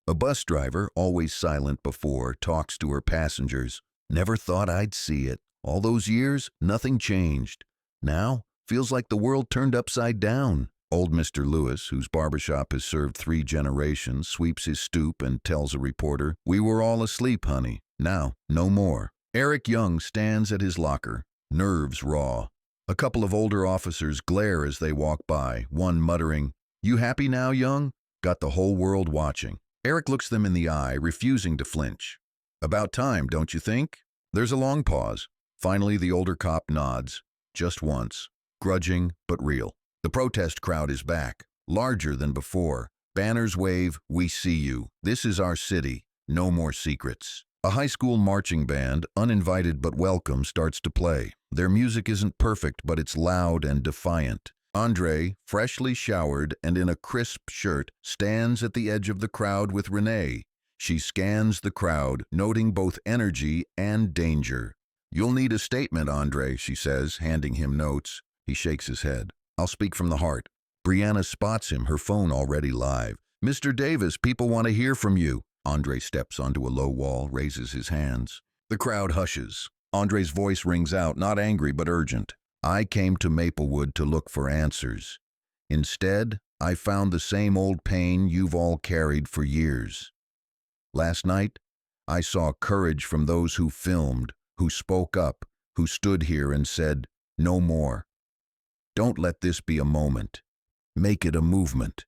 A bus driver, always silent before, talks to her passengers. Never thought I'd see it. All those years, nothing changed. Now, feels like the world turned upside down. Old Mr. Lewis, whose barbershop has served 3 generations, sweeps his stoop and tells a reporter, "We were all asleep, honey. Now, no more." Eric Young stands at his locker, nerves raw. A couple of older officers glare as they walk by, one muttering, "You happy now, Young?" Got the whole world watching. Eric looks them in the eye, refusing to flinch. "About time, don't you think?" There's a long pause. Finally, the older cop nods, just once, grudging but real. The protest crowd is back, larger than before. Banners wave, "We see you. This is our city. No more secrets." A high school marching band, uninvited but welcome, starts to play. Their music isn't perfect, but it's loud and defiant. Andre, freshly showered and in a crisp shirt, stands at the edge of the crowd with Renee. She scans the crowd, noting both energy and danger. "You'll need a statement, Andre," she says, handing him notes. He shakes his head. "I'll speak from the heart." Brianna spots him, her phone already live. "Mr. Davis, people want to hear from you." Andre steps onto a low wall, raises his hands. The crowd hushes. Andre's voice rings out, not angry but urgent. "I came to Maplewood to look for answers. Instead, I found the same old pain you've all carried for years. Last night, I saw courage from those who filmed, who spoke up, who stood here and said, "No more." Don't let this be a moment. Make it a movement.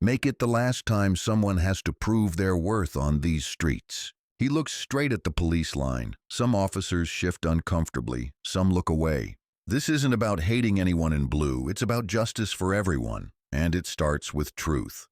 Make it the last time someone has to prove their worth on these streets. He looks straight at the police line. Some officers shift uncomfortably, some look away. This isn't about hating anyone in blue, it's about justice for everyone, and it starts with truth.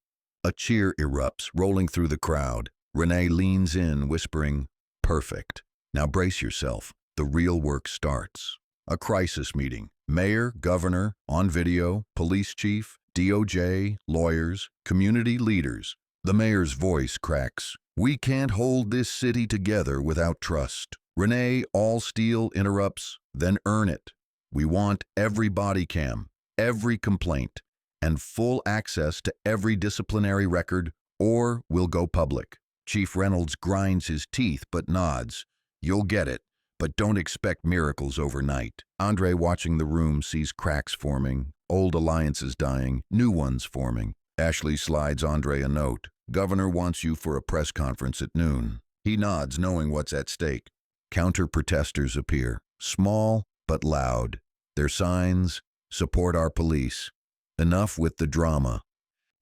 A cheer erupts, rolling through the crowd. Renee leans in, whispering, "Perfect. Now brace yourself. The real work starts." A crisis meeting. Mayor, governor, on video, police chief, DOJ, lawyers, community leaders. The mayor's voice cracks. "We can't hold this city together without trust." Renee, all steel, interrupts, "Then earn it. We want every body cam, every complaint, and full access to every disciplinary record, or we'll go public." Chief Reynolds grinds his teeth but nods. "You'll get it, but don't expect miracles overnight." Andre, watching the room, sees cracks forming, old alliances dying, new ones forming. Ashley slides Andre a note. "Governor wants you for a press conference at noon." He nods, knowing what's at stake. Counter-protesters appear, small but loud. Their signs, "Support our police." Enough with the drama.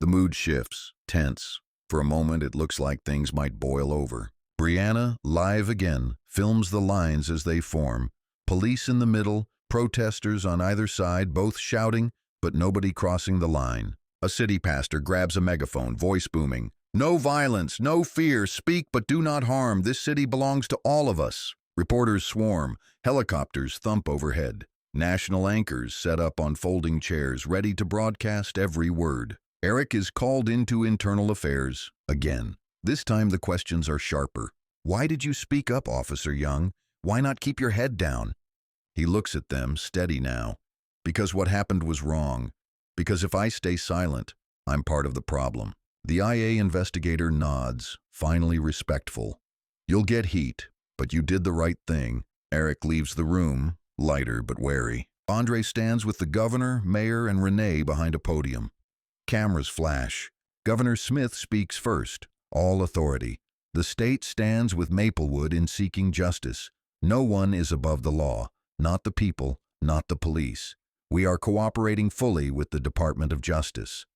The mood shifts, tense. For a moment, it looks like things might boil over. Brianna, live again, films the lines as they form. Police in the middle, protesters on either side, both shouting, but nobody crossing the line. A city pastor grabs a megaphone, voice booming. "No violence, no fear, speak but do not harm. This city belongs to all of us." Reporters swarm, helicopters thump overhead. National anchors set up on folding chairs, ready to broadcast every word. Eric is called into internal affairs again. This time the questions are sharper. "Why did you speak up, Officer Young? Why not keep your head down?" He looks at them, steady now. "Because what happened was wrong. Because if I stay silent, I'm part of the problem." The IA investigator nods, finally respectful. "You'll get heat, but you did the right thing." Eric leaves the room, lighter but wary. Andre stands with the governor, mayor, and Renee behind a podium. Cameras flash. Governor Smith speaks first, all authority. The state stands with Maplewood in seeking justice. No one is above the law, not the people, not the police. We are cooperating fully with the Department of Justice.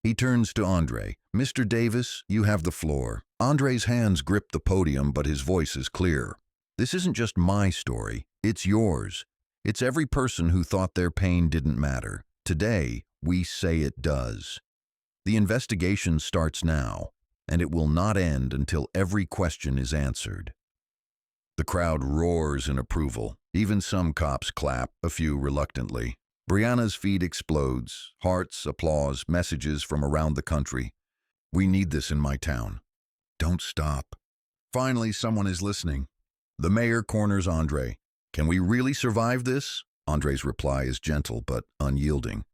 He turns to Andre. "Mr. Davis, you have the floor." Andre's hands grip the podium, but his voice is clear. "This isn't just my story, it's yours. It's every person who thought their pain didn't matter. Today, we say it does. The investigation starts now, and it will not end until every question is answered." The crowd roars in approval. Even some cops clap, a few reluctantly. Brianna's feed explodes. Hearts, applause, messages from around the country. "We need this in my town. Don't stop." Finally, someone is listening. The mayor corners Andre. "Can we really survive this?" Andre's reply is gentle but unyielding.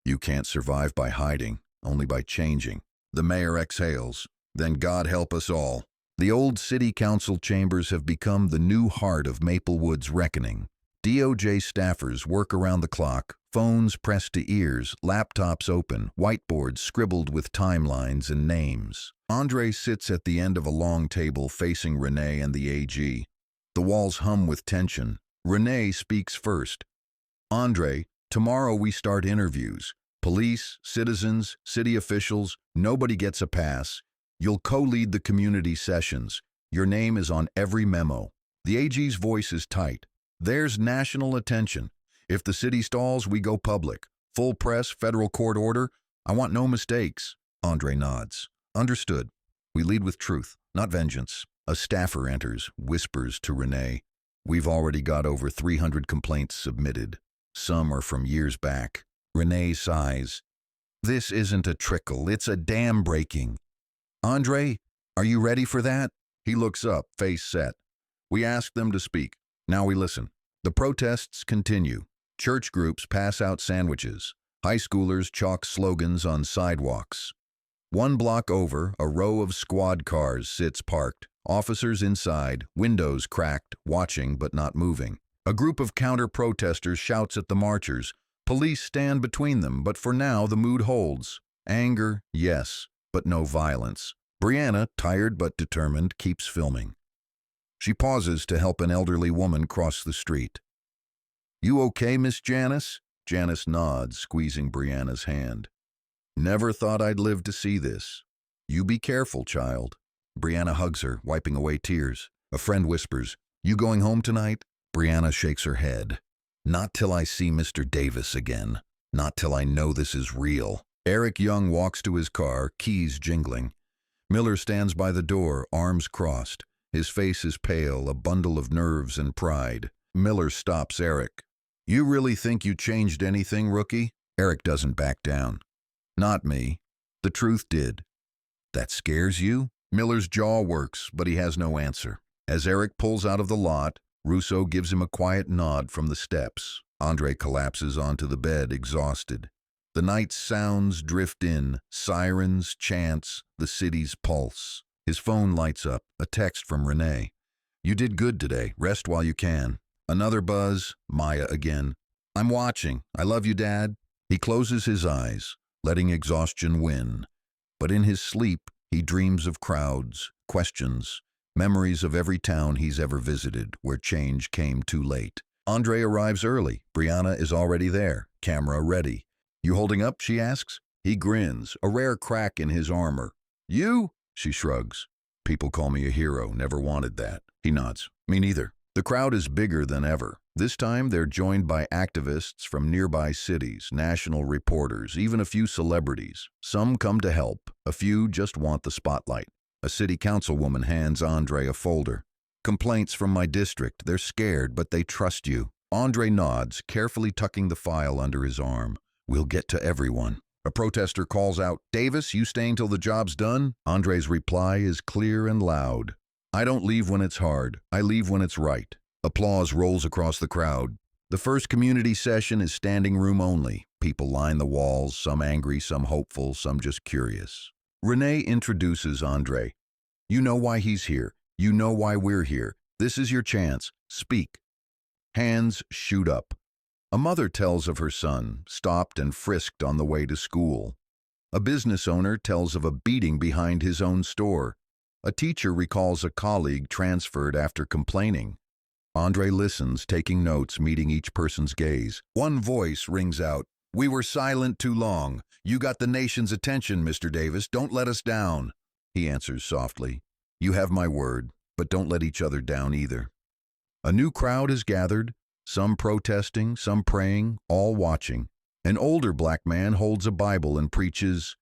"You can't survive by hiding, only by changing." The mayor exhales. "Then God help us all." The old city council chambers have become the new heart of Maplewood's reckoning. DOJ staffers work around the clock, phones pressed to ears, laptops open, whiteboards scribbled with timelines and names. Andre sits at the end of a long table facing Renee and the AG. The walls hum with tension. Renee speaks first. "Andre, tomorrow we start interviews. Police, citizens, city officials, nobody gets a pass. You'll co-lead the community sessions. Your name is on every memo." The AG's voice is tight. "There's national attention. If the city stalls, we go public. Full press, federal court order. I want no mistakes." Andre nods. "Understood. We lead with truth, not vengeance." A staffer enters, whispers to Renee. "We've already got over 300 complaints submitted. Some are from years back." Renee sighs. "This isn't a trickle, it's a dam breaking." "Andre, are you ready for that?" He looks up, face set. "We asked them to speak. Now we listen." The protests continue. Church groups pass out sandwiches. High schoolers chalk slogans on sidewalks. One block over, a row of squad cars sits parked. Officers inside, windows cracked, watching but not moving. A group of counter-protesters shouts at the marchers. Police stand between them, but for now the mood holds. Anger, yes, but no violence. Brianna, tired but determined, keeps filming. She pauses to help an elderly woman cross the street. "You okay, Miss Janice?" Janice nods, squeezing Brianna's hand. "Never thought I'd live to see this. You be careful, child." Brianna hugs her, wiping away tears. A friend whispers, "You going home tonight?" Brianna shakes her head. "Not till I see Mr. Davis again. Not till I know this is real." Eric Young walks to his car, keys jingling. Miller stands by the door, arms crossed. His face is pale, a bundle of nerves and pride. Miller stops Eric. "You really think you changed anything, rookie?" Eric doesn't back down. "Not me. The truth did." "That scares you?" Miller's jaw works, but he has no answer. As Eric pulls out of the lot, Russo gives him a quiet nod from the steps. Andre collapses onto the bed, exhausted. The night's sounds drift in, sirens, chants, the city's pulse. His phone lights up, a text from Renee. "You did good today. Rest while you can." Another buzz, Maya again. "I'm watching. I love you, Dad." He closes his eyes, letting exhaustion win. But in his sleep, he dreams of crowds, questions, memories of every town he's ever visited where change came too late. Andre arrives early. Brianna is already there, camera ready. "You holding up?" she asks. He grins, a rare crack in his armor. "You?" She shrugs. "People call me a hero. Never wanted that." He nods. "Me neither." The crowd is bigger than ever. This time they're joined by activists from nearby cities, national reporters, even a few celebrities. Some come to help. A few just want the spotlight. A city councilwoman hands Andre a folder. "Complaints from my district. They're scared, but they trust you." Andre nods, carefully tucking the file under his arm. "We'll get to everyone." A protester calls out, "Davis, you staying till the job's done?" Andre's reply is clear and loud. "I don't leave when it's hard. I leave when it's right." Applause rolls across the crowd. The first community session is standing room only. People line the walls, some angry, some hopeful, some just curious. Renee introduces Andre. "You know why he's here. You know why we're here. This is your chance. Speak." Hands shoot up. A mother tells of her son, stopped and frisked on the way to school. A business owner tells of a beating behind his own store. A teacher recalls a colleague transferred after complaining. Andre listens, taking notes, meeting each person's gaze. One voice rings out, "We were silent too long. You got the nation's attention, Mr. Davis. Don't let us down." He answers softly, "You have my word, but don't let each other down either." A new crowd is gathered, some protesting, some praying, all watching. An older black man holds a Bible and preaches,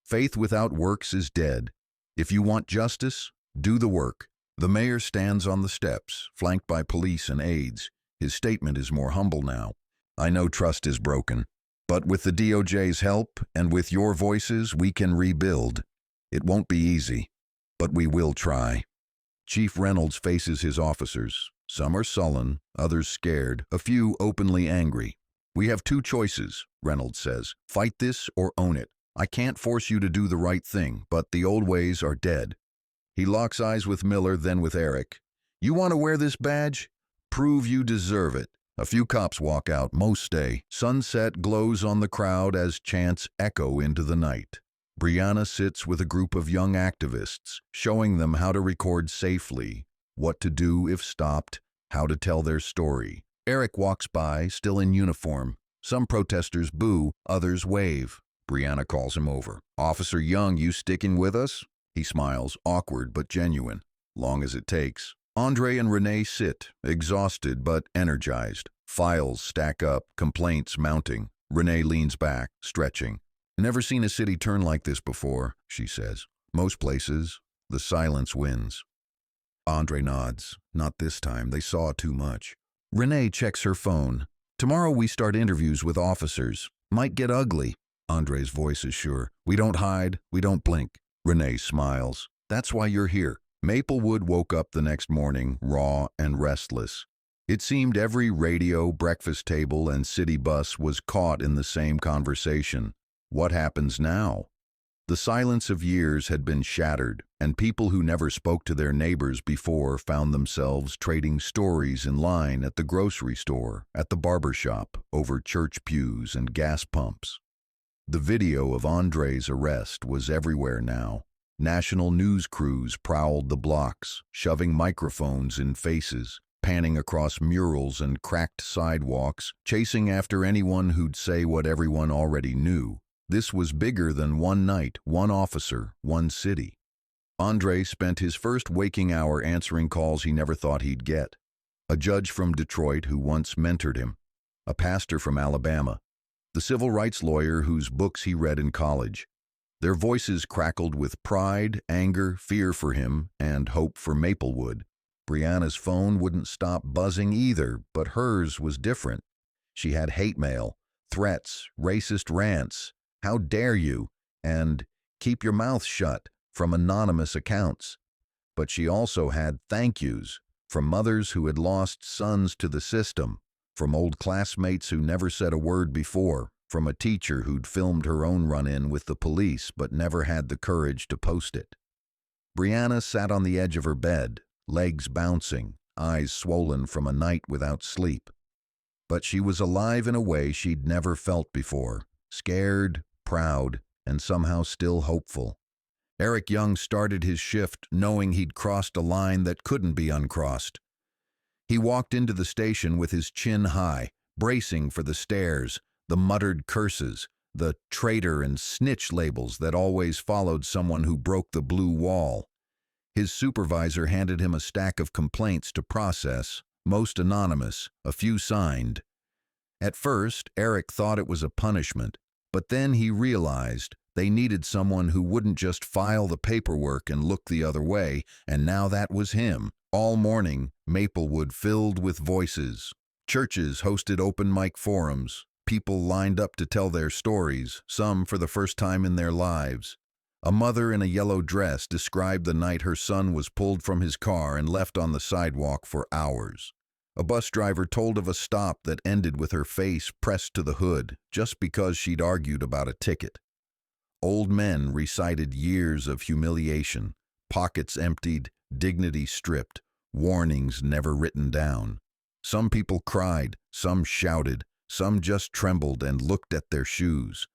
"Faith without works is dead. If you want justice, do the work." The mayor stands on the steps, flanked by police and aides. His statement is more humble now. "I know trust is broken, but with the DOJ's help and with your voices, we can rebuild. It won't be easy, but we will try." Chief Reynolds faces his officers. Some are sullen, others scared, a few openly angry. "We have two choices," Reynolds says. "Fight this or own it. I can't force you to do the right thing, but the old ways are dead." He locks eyes with Miller, then with Eric. "You want to wear this badge? Prove you deserve it." A few cops walk out, most stay. Sunset glows on the crowd as chants echo into the night. Brianna sits with a group of young activists, showing them how to record safely, what to do if stopped, how to tell their story. Eric walks by, still in uniform. Some protesters boo, others wave. Brianna calls him over. "Officer Young, you sticking with us?" He smiles, awkward but genuine. "Long as it takes." Andre and Renee sit, exhausted but energized. Files stack up, complaints mounting. Renee leans back, stretching. "Never seen a city turn like this before," she says. "Most places, the silence wins." Andre nods. Not this time, they saw too much. Renee checks her phone. "Tomorrow we start interviews with officers. Might get ugly." Andre's voice is sure. "We don't hide, we don't blink." Renee smiles. "That's why you're here." Maplewood woke up the next morning, raw and restless. It seemed every radio, breakfast table, and city bus was caught in the same conversation. What happens now? The silence of years had been shattered, and people who never spoke to their neighbors before found themselves trading stories in line at the grocery store, at the barber shop, over church pews and gas pumps. The video of Andre's arrest was everywhere now. National news crews prowled the blocks, shoving microphones in faces, panning across murals and cracked sidewalks, chasing after anyone who'd say what everyone already knew. This was bigger than one night, one officer, one city. Andre spent his first waking hour answering calls he never thought he'd get. A judge from Detroit who once mentored him, a pastor from Alabama, the civil rights lawyer whose books he read in college. Their voices crackled with pride, anger, fear for him, and hope for Maplewood. Brianna's phone wouldn't stop buzzing either, but hers was different. She had hate mail, threats, racist rants, "How dare you?" and "Keep your mouth shut" from anonymous accounts. But she also had thank yous from mothers who had lost sons to the system, from old classmates who never said a word before, from a teacher who'd filmed her own run-in with the police but never had the courage to post it. Brianna sat on the edge of her bed, legs bouncing, eyes swollen from a night without sleep. But she was alive in a way she'd never felt before, scared, proud, and somehow still hopeful. Eric Young started his shift knowing he'd crossed a line that couldn't be uncrossed. He walked into the station with his chin high, bracing for the stares, the muttered curses, the traitor and snitch labels that always followed someone who broke the blue wall. His supervisor handed him a stack of complaints to process, most anonymous, a few signed. At first, Eric thought it was a punishment, but then he realized they needed someone who wouldn't just file the paperwork and look the other way, and now that was him. All morning, Maplewood filled with voices. Churches hosted open mic forums. People lined up to tell their stories, some for the first time in their lives. A mother in a yellow dress described the night her son was pulled from his car and left on the sidewalk for hours. A bus driver told of a stop that ended with her face pressed to the hood just because she'd argued about a ticket. Old men recited years of humiliation, pockets emptied, dignity stripped, warnings never written down. Some people cried, some shouted, some just trembled and looked at their shoes.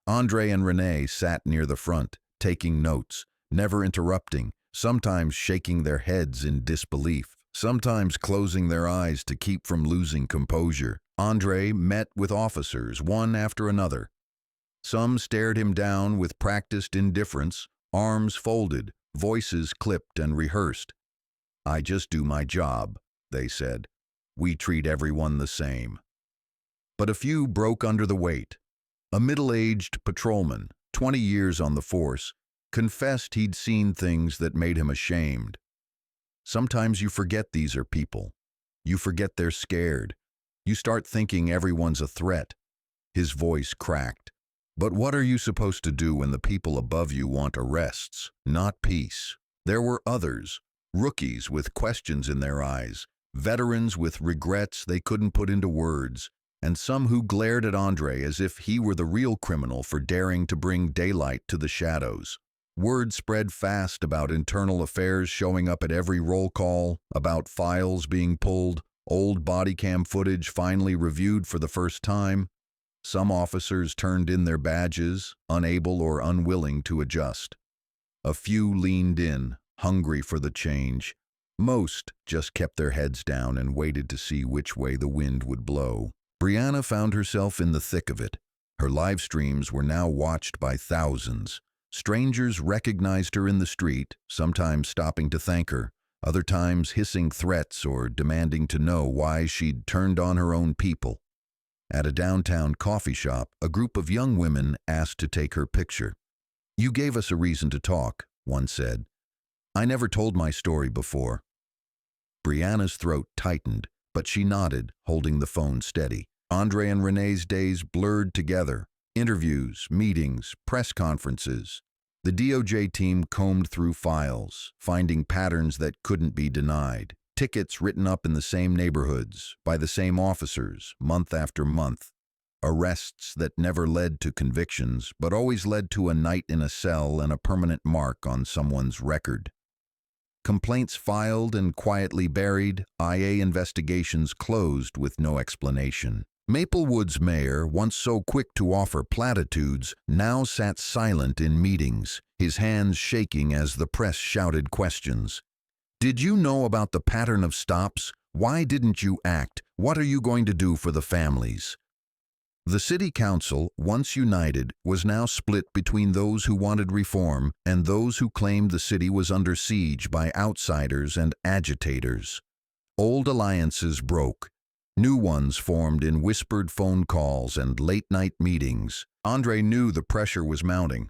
Andre and Renee sat near the front, taking notes, never interrupting, sometimes shaking their heads in disbelief, sometimes closing their eyes to keep from losing composure. Andre met with officers, one after another. Some stared him down with practiced indifference, arms folded, voices clipped and rehearsed. "I just do my job," they said. "We treat everyone the same." But a few broke under the weight. A middle-aged patrolman, 20 years on the force, confessed he'd seen things that made him ashamed. Sometimes you forget these are people. You forget they're scared. You start thinking everyone's a threat. His voice cracked. But what are you supposed to do when the people above you want arrests, not peace? There were others, rookies with questions in their eyes, veterans with regrets they couldn't put into words, and some who glared at Andre as if he were the real criminal for daring to bring daylight to the shadows. Word spread fast about internal affairs showing up at every roll call, about files being pulled, old body cam footage finally reviewed for the first time. Some officers turned in their badges, unable or unwilling to adjust. A few leaned in, hungry for the change. Most just kept their heads down and waited to see which way the wind would blow. Brianna found herself in the thick of it. Her live streams were now watched by thousands. Strangers recognized her in the street, sometimes stopping to thank her, other times hissing threats or demanding to know why she'd turned on her own people. At a downtown coffee shop, a group of young women asked to take her picture. "You gave us a reason to talk," one said. "I never told my story before." Brianna's throat tightened, but she nodded, holding the phone steady. Andre and Renee's days blurred together. Interviews, meetings, press conferences. The DOJ team combed through files, finding patterns that couldn't be denied. Tickets written up in the same neighborhoods, by the same officers, month after month. Arrests that never led to convictions, but always led to a night in a cell and a permanent mark on someone's record. Complaints filed and quietly buried, IA investigations closed with no explanation. Maplewood's mayor, once so quick to offer platitudes, now sat silent in meetings. his hands shaking as the press shouted questions. "Did you know about the pattern of stops? Why didn't you act? What are you going to do for the families?" The city council, once united, was now split between those who wanted reform and those who claimed the city was under siege by outsiders and agitators. Old alliances broke. New ones formed in whispered phone calls and late-night meetings. Andre knew the pressure was mounting.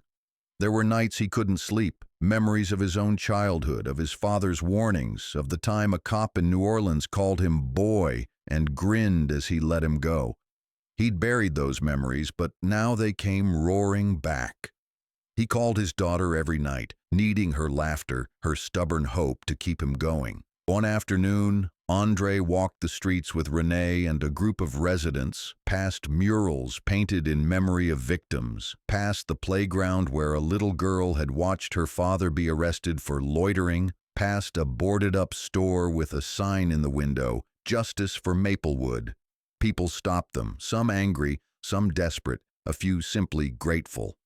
There were nights he couldn't sleep, memories of his own childhood, of his father's warnings, of the time a cop in New Orleans called him boy and grinned as he let him go. He'd buried those memories, but now they came roaring back. He called his daughter every night, needing her laughter, her stubborn hope to keep him going. One afternoon, Andre walked the streets with Renee and a group of residents, past murals painted in memory of victims, past the playground where a little girl had watched her father be arrested for loitering, past a boarded-up store with a sign in the window, "Justice for Maplewood." People stopped them, some angry, some desperate, a few simply grateful.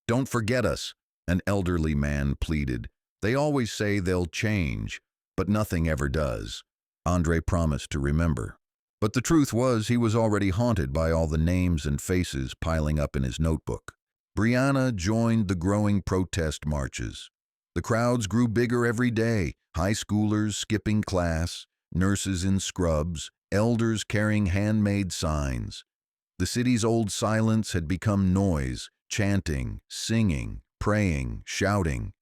"Don't forget us," an elderly man pleaded. "They always say they'll change, but nothing ever does." Andre promised to remember. But the truth was he was already haunted by all the names and faces piling up in his notebook. Brianna joined the growing protest marches. The crowds grew bigger every day, high schoolers skipping class, nurses in scrubs, elders carrying handmade signs. The city's old silence had become noise, chanting, singing, praying, shouting.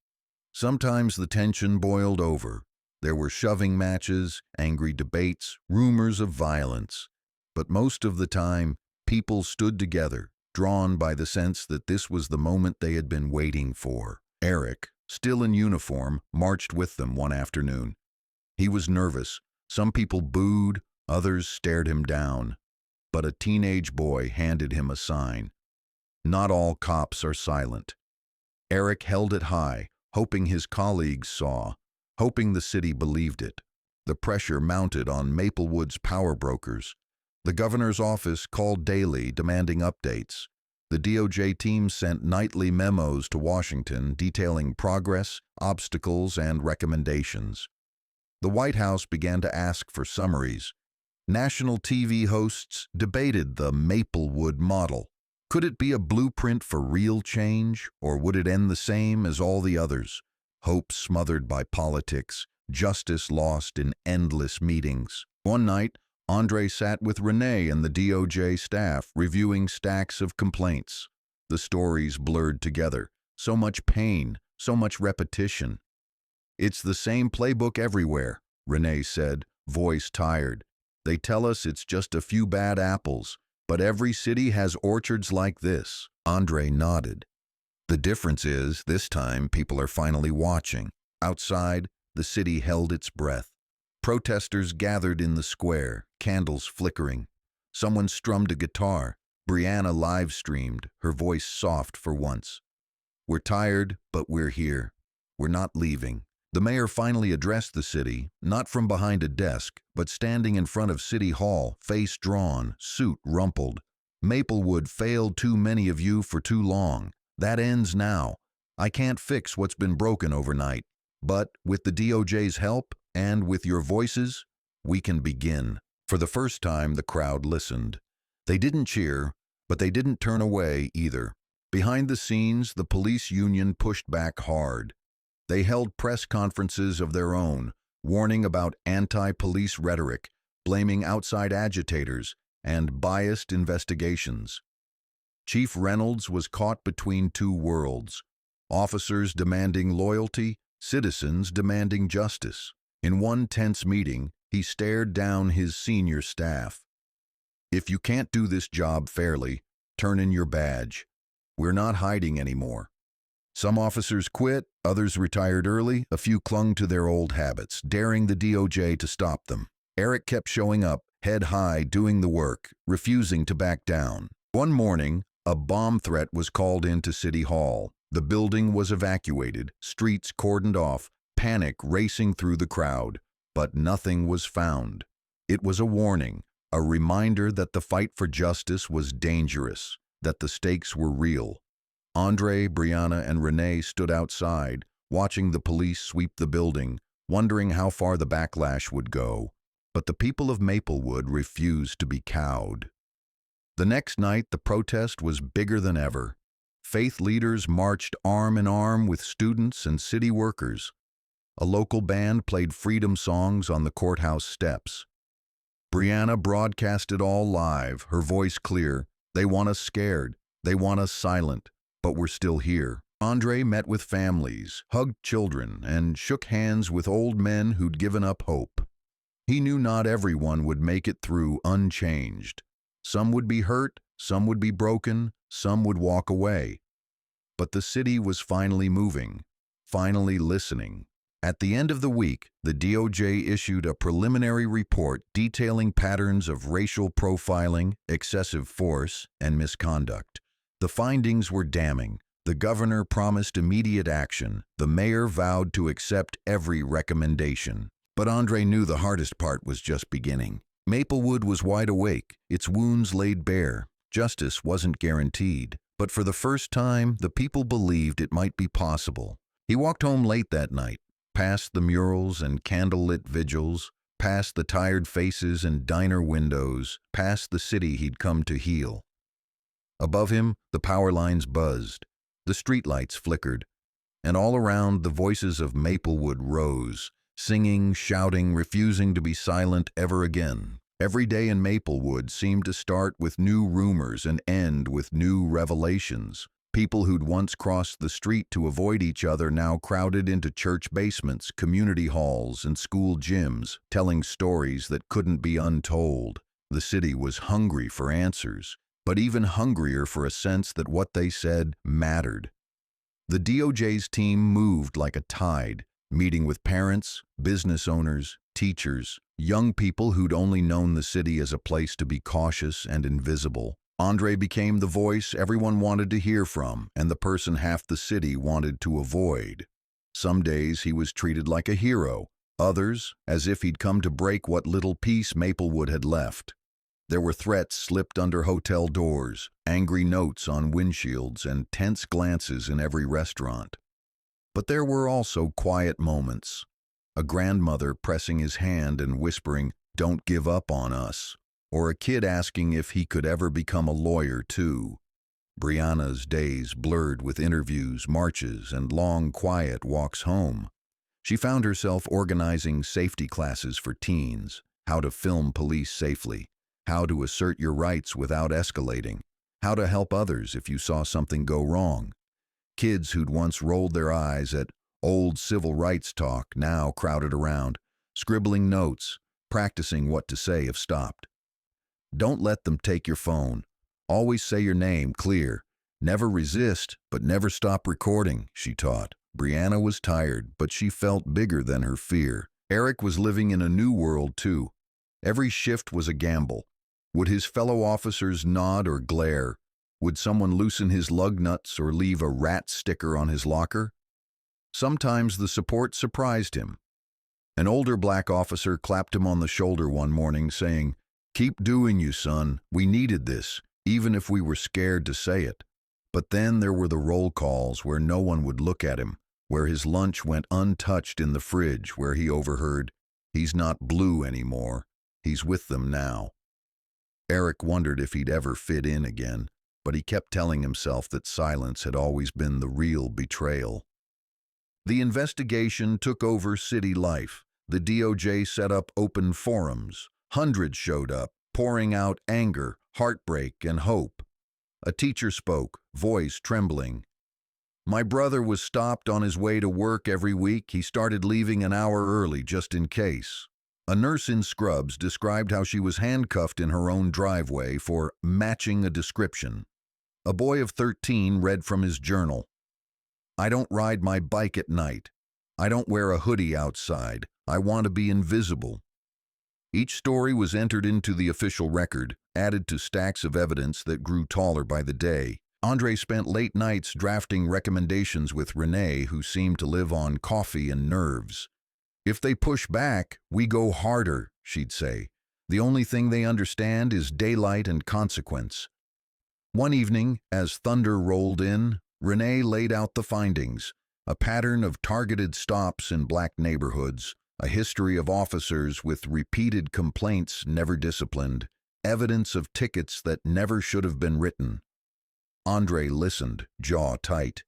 Sometimes the tension boiled over. There were shoving matches, angry debates, rumors of violence. But most of the time, people stood together, drawn by the sense that this was the moment they had been waiting for. Eric, still in uniform, marched with them one afternoon. He was nervous. Some people booed, others stared him down. But a teenage boy handed him a sign. Not all cops are silent. Eric held it high, hoping his colleagues saw, hoping the city believed it. The pressure mounted on Maplewood's power brokers. The governor's office called daily, demanding updates. The DOJ team sent nightly memos to Washington detailing progress, obstacles, and recommendations. The White House began to ask for summaries. National TV hosts debated the Maplewood model. Could it be a blueprint for real change, or would it end the same as all the others? Hope smothered by politics, justice lost in endless meetings. One night, Andre sat with Renee and the DOJ staff, reviewing stacks of complaints. The stories blurred together. So much pain, so much repetition. "It's the same playbook everywhere," Renee said, voice tired. "They tell us it's just a few bad apples, but every city has orchards like this." Andre nodded. "The difference is, this time people are finally watching." Outside, the city held its breath. Protesters gathered in the square, candles flickering. Someone strummed a guitar. Brianna live-streamed, her voice soft for once. "We're tired, but we're here. We're not leaving." The mayor finally addressed the city, not from behind a desk, but standing in front of City Hall, face drawn, suit rumpled. "Maplewood failed too many of you for too long. That ends now. I can't fix what's been broken overnight, but with the DOJ's help and with your voices, we can begin." For the first time, the crowd listened. They didn't cheer, but they didn't turn away either. Behind the scenes, the police union pushed back hard. They held press conferences of their own, warning about anti-police rhetoric, blaming outside agitators, and biased investigations. Chief Reynolds was caught between two worlds, officers demanding loyalty, citizens demanding justice. In one tense meeting, he stared down his senior staff. "If you can't do this job fairly, turn in your badge. We're not hiding anymore." Some officers quit, others retired early, a few clung to their old habits, daring the DOJ to stop them. Eric kept showing up, head high, doing the work, refusing to back down. One morning, a bomb threat was called into City Hall. The building was evacuated, streets cordoned off, panic racing through the crowd. But nothing was found. It was a warning, a reminder that the fight for justice was dangerous, that the stakes were real. Andre, Brianna, and Renee stood outside, watching the police sweep the building, wondering how far the backlash would go. But the people of Maplewood refused to be cowed. The next night, the protest was bigger than ever. Faith leaders marched arm in arm with students and city workers. A local band played freedom songs on the courthouse steps. Brianna broadcast it all live, her voice clear. They want us scared. They want us silent. But we're still here. Andre met with families, hugged children, and shook hands with old men who'd given up hope. He knew not everyone would make it through unchanged. Some would be hurt, some would be broken, some would walk away. But the city was finally moving, finally listening. At the end of the week, the DOJ issued a preliminary report detailing patterns of racial profiling, excessive force, and misconduct. The findings were damning. The governor promised immediate action. The mayor vowed to accept every recommendation. But Andre knew the hardest part was just beginning. Maplewood was wide awake, its wounds laid bare. Justice wasn't guaranteed. But for the first time, the people believed it might be possible. He walked home late that night, past the murals and candlelit vigils, past the tired faces and diner windows, past the city he'd come to heal. Above him, the power lines buzzed. The streetlights flickered, and all around the voices of Maplewood rose, singing, shouting, refusing to be silent ever again. Every day in Maplewood seemed to start with new rumors and end with new revelations. People who'd once crossed the street to avoid each other now crowded into church basements, community halls, and school gyms, telling stories that couldn't be untold. The city was hungry for answers, but even hungrier for a sense that what they said mattered. The DOJ's team moved like a tide, meeting with parents, business owners, teachers, young people who'd only known the city as a place to be cautious and invisible. Andre became the voice everyone wanted to hear from, and the person half the city wanted to avoid. Some days he was treated like a hero, others as if he'd come to break what little peace Maplewood had left. There were threats slipped under hotel doors, angry notes on windshields, and tense glances in every restaurant. But there were also quiet moments. A grandmother pressing his hand and whispering, "Don't give up on us," or a kid asking if he could ever become a lawyer too. Brianna's days blurred with interviews, marches, and long, quiet walks home. She found herself organizing safety classes for teens, how to film police safely, how to assert your rights without escalating, how to help others if you saw something go wrong. Kids who'd once rolled their eyes at old civil rights talk now crowded around, scribbling notes, practicing what to say if stopped. Don't let them take your phone. Always say your name clear. Never resist, but never stop recording, she taught. Brianna was tired, but she felt bigger than her fear. Eric was living in a new world too. Every shift was a gamble. Would his fellow officers nod or glare? Would someone loosen his lug nuts or leave a rat sticker on his locker? Sometimes the support surprised him. An older black officer clapped him on the shoulder one morning, saying, "Keep doing you, son. We needed this, even if we were scared to say it." But then there were the roll calls where no one would look at him, where his lunch went untouched in the fridge, where he overheard, "He's not blue anymore. He's with them now." Eric wondered if he'd ever fit in again, but he kept telling himself that silence had always been the real betrayal. The investigation took over city life. The DOJ set up open forums. Hundreds showed up, pouring out anger, heartbreak, and hope. A teacher spoke, voice trembling. "My brother was stopped on his way to work every week. He started leaving an hour early just in case." A nurse in scrubs described how she was handcuffed in her own driveway for matching a description. A boy of 13 read from his journal, "I don't ride my bike at night. I don't wear a hoodie outside. I want to be invisible." Each story was entered into the official record, added to stacks of evidence that grew taller by the day. Andre spent late nights drafting recommendations with Renee, who seemed to live on coffee and nerves. "If they push back, we go harder," she'd say. "The only thing they understand is daylight and consequence." One evening, as thunder rolled in, Renee laid out the findings: a pattern of targeted stops in black neighborhoods, a history of officers with repeated complaints never disciplined, evidence of tickets that never should have been written. Andre listened, jaw tight.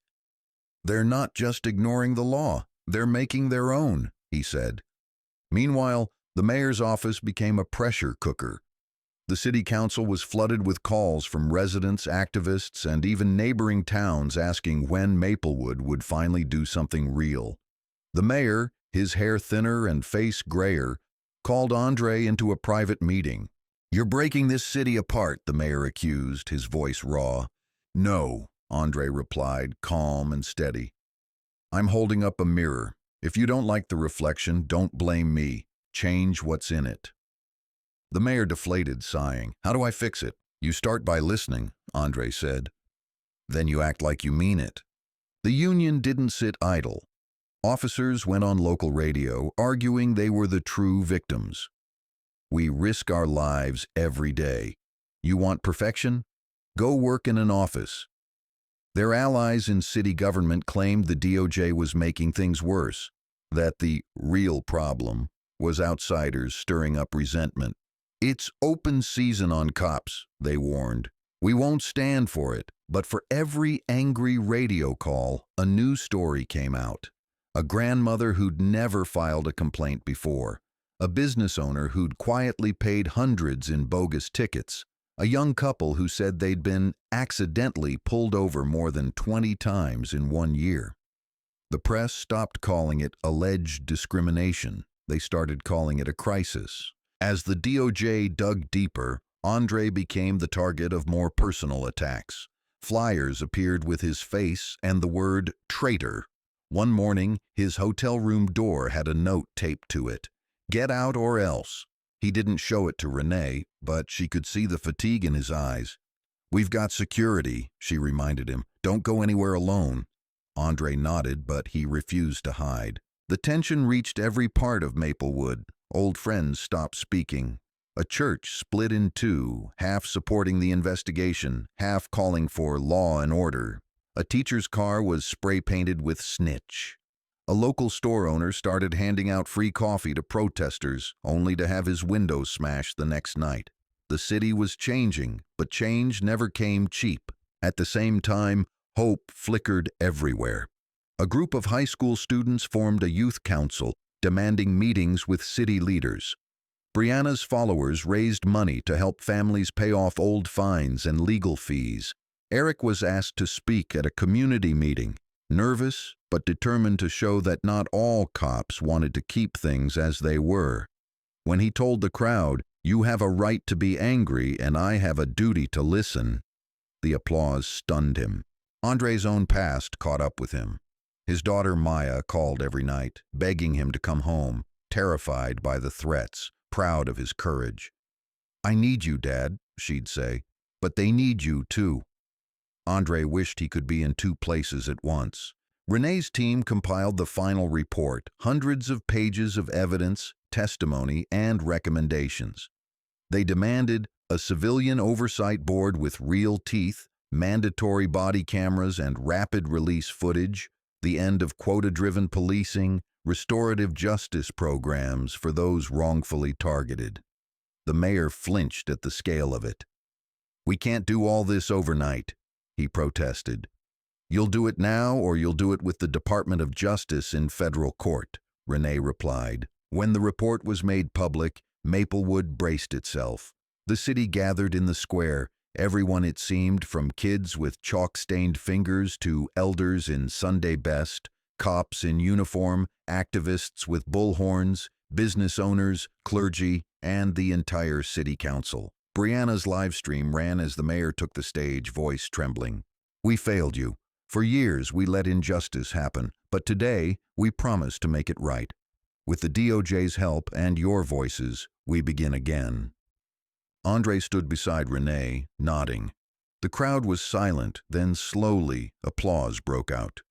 "They're not just ignoring the law, they're making their own," he said. Meanwhile, the mayor's office became a pressure cooker. The city council was flooded with calls from residents, activists, and even neighboring towns asking when Maplewood would finally do something real. The mayor, his hair thinner and face grayer, called Andre into a private meeting. "You're breaking this city apart," the mayor accused, his voice raw. "No," Andre replied, calm and steady. "I'm holding up a mirror. If you don't like the reflection, don't blame me. Change what's in it." The mayor deflated, sighing. "How do I fix it?" "You start by listening," Andre said. "Then you act like you mean it." The union didn't sit idle. Officers went on local radio, arguing they were the true victims. "We risk our lives every day. You want perfection? Go work in an office." Their allies in city government claimed the DOJ was making things worse, that the real problem was outsiders stirring up resentment. "It's open season on cops," they warned. "We won't stand for it." But for every angry radio call, a new story came out. A grandmother who'd never filed a complaint before. A business owner who'd quietly paid hundreds in bogus tickets. A young couple who said they'd been accidentally pulled over more than 20 times in 1 year. The press stopped calling it alleged discrimination. They started calling it a crisis. As the DOJ dug deeper, Andre became the target of more personal attacks. Flyers appeared with his face and the word traitor. One morning, his hotel room door had a note taped to it. "Get out or else." He didn't show it to Renee, but she could see the fatigue in his eyes. "We've got security," she reminded him. "Don't go anywhere alone." Andre nodded, but he refused to hide. The tension reached every part of Maplewood. Old friends stopped speaking. A church split in two, half supporting the investigation, half calling for law and order. A teacher's car was spray-painted with snitch. A local store owner started handing out free coffee to protesters, only to have his windows smashed the next night. The city was changing, but change never came cheap. At the same time, hope flickered everywhere. A group of high school students formed a youth council, demanding meetings with city leaders. Brianna's followers raised money to help families pay off old fines and legal fees. Eric was asked to speak at a community meeting, nervous but determined to show that not all cops wanted to keep things as they were. When he told the crowd, "You have a right to be angry and I have a duty to listen," the applause stunned him. Andre's own past caught up with him. His daughter Maya called every night, begging him to come home, terrified by the threats, proud of his courage. "I need you, Dad," she'd say, "but they need you too." Andre wished he could be in two places at once. Renee's team compiled the final report, hundreds of pages of evidence, testimony, and recommendations. They demanded a civilian oversight board with real teeth, mandatory body cameras and rapid release footage, the end of quota-driven policing, restorative justice programs for those wrongfully targeted. The mayor flinched at the scale of it. "We can't do all this overnight," he protested. "You'll do it now or you'll do it with the Department of Justice in federal court," Renee replied. When the report was made public, Maplewood braced itself. The city gathered in the square, everyone it seemed, from kids with chalk-stained fingers to elders in Sunday best, cops in uniform, activists with bullhorns, business owners, clergy, and the entire city council. Brianna's live stream ran as the mayor took the stage, voice trembling. "We failed you. For years we let injustice happen, but today we promise to make it right. With the DOJ's help and your voices, we begin again." Andre stood beside Renee, nodding. The crowd was silent, then slowly applause broke out.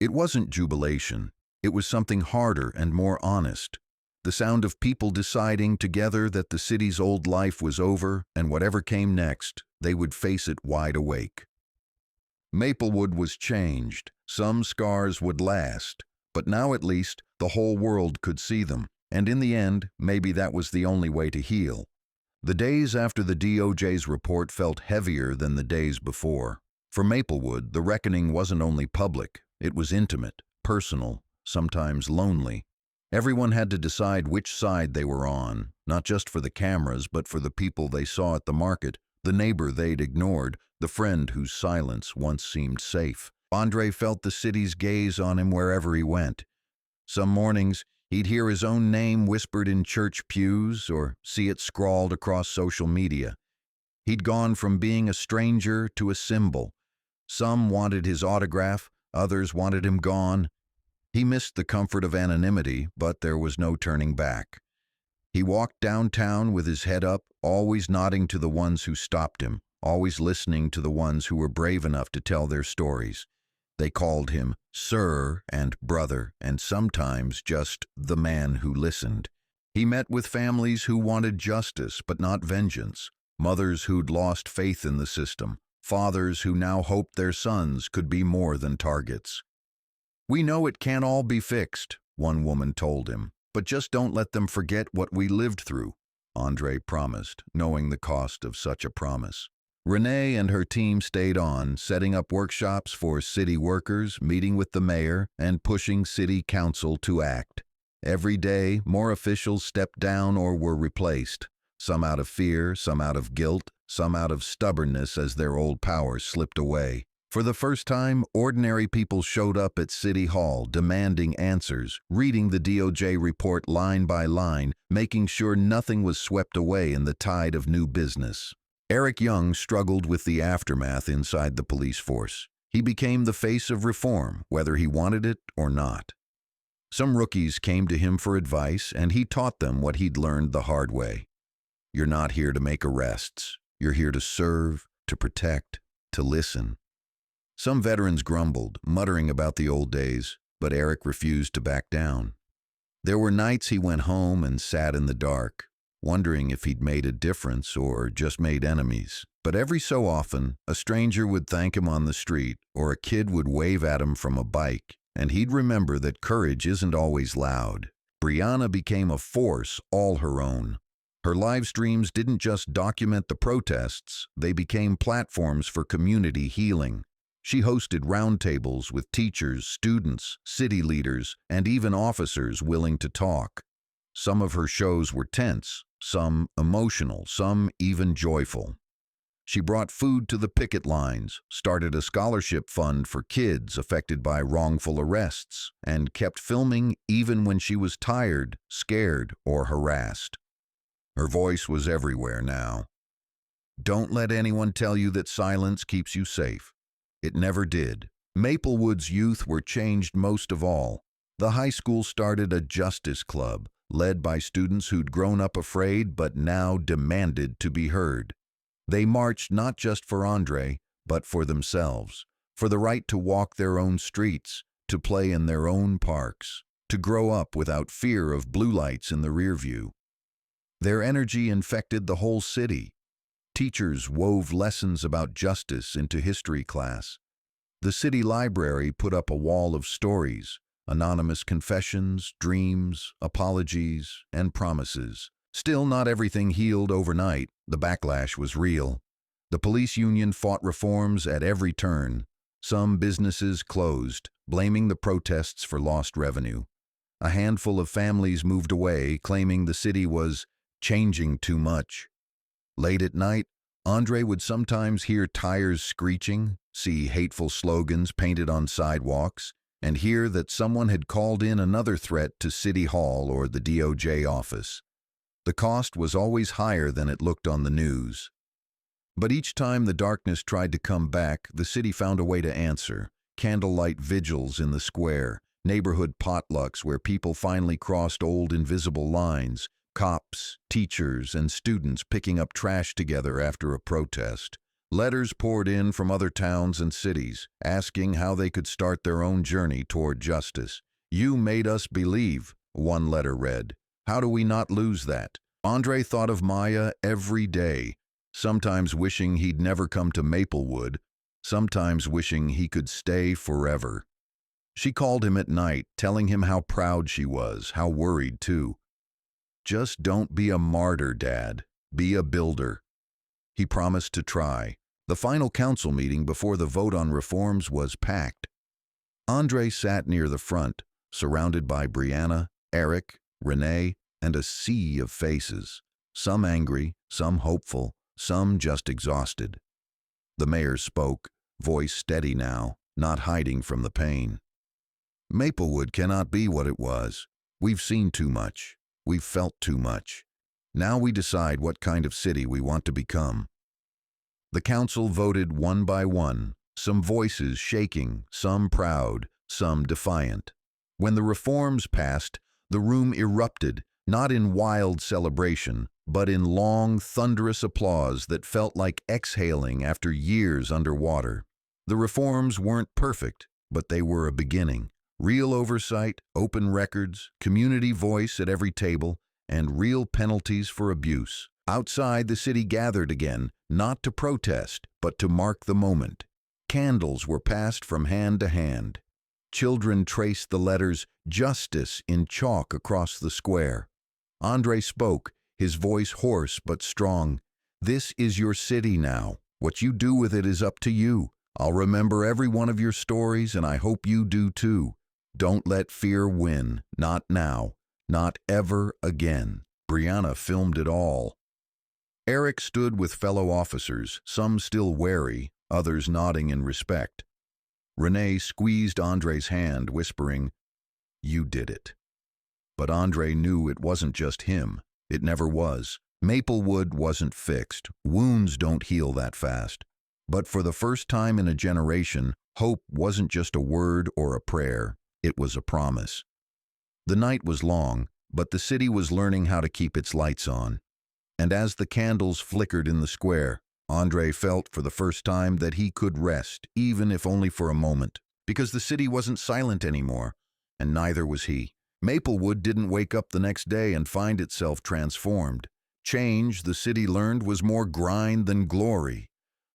It wasn't jubilation. It was something harder and more honest. The sound of people deciding together that the city's old life was over, and whatever came next, they would face it wide awake. Maplewood was changed. Some scars would last, but now at least the whole world could see them, and in the end, maybe that was the only way to heal. The days after the DOJ's report felt heavier than the days before. For Maplewood, the reckoning wasn't only public, it was intimate, personal, sometimes lonely. Everyone had to decide which side they were on, not just for the cameras, but for the people they saw at the market, the neighbor they'd ignored, the friend whose silence once seemed safe. Andre felt the city's gaze on him wherever he went. Some mornings, he'd hear his own name whispered in church pews or see it scrawled across social media. He'd gone from being a stranger to a symbol. Some wanted his autograph, others wanted him gone. He missed the comfort of anonymity, but there was no turning back. He walked downtown with his head up, always nodding to the ones who stopped him, always listening to the ones who were brave enough to tell their stories. They called him Sir and Brother, and sometimes just the man who listened. He met with families who wanted justice but not vengeance, mothers who'd lost faith in the system, fathers who now hoped their sons could be more than targets. "We know it can't all be fixed," one woman told him, "but just don't let them forget what we lived through," Andre promised, knowing the cost of such a promise. Renee and her team stayed on, setting up workshops for city workers, meeting with the mayor, and pushing city council to act. Every day, more officials stepped down or were replaced, some out of fear, some out of guilt, some out of stubbornness as their old power slipped away. For the first time, ordinary people showed up at City Hall, demanding answers, reading the DOJ report line by line, making sure nothing was swept away in the tide of new business. Eric Young struggled with the aftermath inside the police force. He became the face of reform, whether he wanted it or not. Some rookies came to him for advice, and he taught them what he'd learned the hard way. You're not here to make arrests. You're here to serve, to protect, to listen. Some veterans grumbled, muttering about the old days, but Eric refused to back down. There were nights he went home and sat in the dark, wondering if he'd made a difference or just made enemies. But every so often, a stranger would thank him on the street, or a kid would wave at him from a bike, and he'd remember that courage isn't always loud. Brianna became a force all her own. Her live streams didn't just document the protests, they became platforms for community healing. She hosted roundtables with teachers, students, city leaders, and even officers willing to talk. Some of her shows were tense, some emotional, some even joyful. She brought food to the picket lines, started a scholarship fund for kids affected by wrongful arrests, and kept filming even when she was tired, scared, or harassed. Her voice was everywhere now. Don't let anyone tell you that silence keeps you safe. It never did. Maplewood's youth were changed most of all. The high school started a justice club, led by students who'd grown up afraid but now demanded to be heard. They marched not just for Andre, but for themselves, for the right to walk their own streets, to play in their own parks, to grow up without fear of blue lights in the rear view. Their energy infected the whole city. Teachers wove lessons about justice into history class. The city library put up a wall of stories, anonymous confessions, dreams, apologies, and promises. Still, not everything healed overnight. The backlash was real. The police union fought reforms at every turn. Some businesses closed, blaming the protests for lost revenue. A handful of families moved away, claiming the city was changing too much. Late at night, Andre would sometimes hear tires screeching, see hateful slogans painted on sidewalks, and hear that someone had called in another threat to City Hall or the DOJ office. The cost was always higher than it looked on the news. But each time the darkness tried to come back, the city found a way to answer. Candlelight vigils in the square, neighborhood potlucks where people finally crossed old invisible lines, cops, teachers, and students picking up trash together after a protest. Letters poured in from other towns and cities, asking how they could start their own journey toward justice. "You made us believe," one letter read. "How do we not lose that?" Andre thought of Maya every day, sometimes wishing he'd never come to Maplewood, sometimes wishing he could stay forever. She called him at night, telling him how proud she was, how worried too. "Just don't be a martyr, Dad. Be a builder." He promised to try. The final council meeting before the vote on reforms was packed. Andre sat near the front, surrounded by Brianna, Eric, Renee, and a sea of faces, some angry, some hopeful, some just exhausted. The mayor spoke, voice steady now, not hiding from the pain. "Maplewood cannot be what it was. We've seen too much. We've felt too much. Now we decide what kind of city we want to become." The council voted one by one, some voices shaking, some proud, some defiant. When the reforms passed, the room erupted, not in wild celebration, but in long, thunderous applause that felt like exhaling after years underwater. The reforms weren't perfect, but they were a beginning. Real oversight, open records, community voice at every table, and real penalties for abuse. Outside, the city gathered again, not to protest, but to mark the moment. Candles were passed from hand to hand. Children traced the letters "Justice" in chalk across the square. Andre spoke, his voice hoarse but strong. "This is your city now. What you do with it is up to you. I'll remember every one of your stories, and I hope you do too. Don't let fear win. Not now. Not ever again." Brianna filmed it all. Eric stood with fellow officers, some still wary, others nodding in respect. Renee squeezed Andre's hand, whispering, "You did it." But Andre knew it wasn't just him. It never was. Maplewood wasn't fixed. Wounds don't heal that fast. But for the first time in a generation, hope wasn't just a word or a prayer. It was a promise. The night was long, but the city was learning how to keep its lights on. And as the candles flickered in the square, Andre felt for the first time that he could rest, even if only for a moment, because the city wasn't silent anymore, and neither was he. Maplewood didn't wake up the next day and find itself transformed. Change, the city learned, was more grind than glory.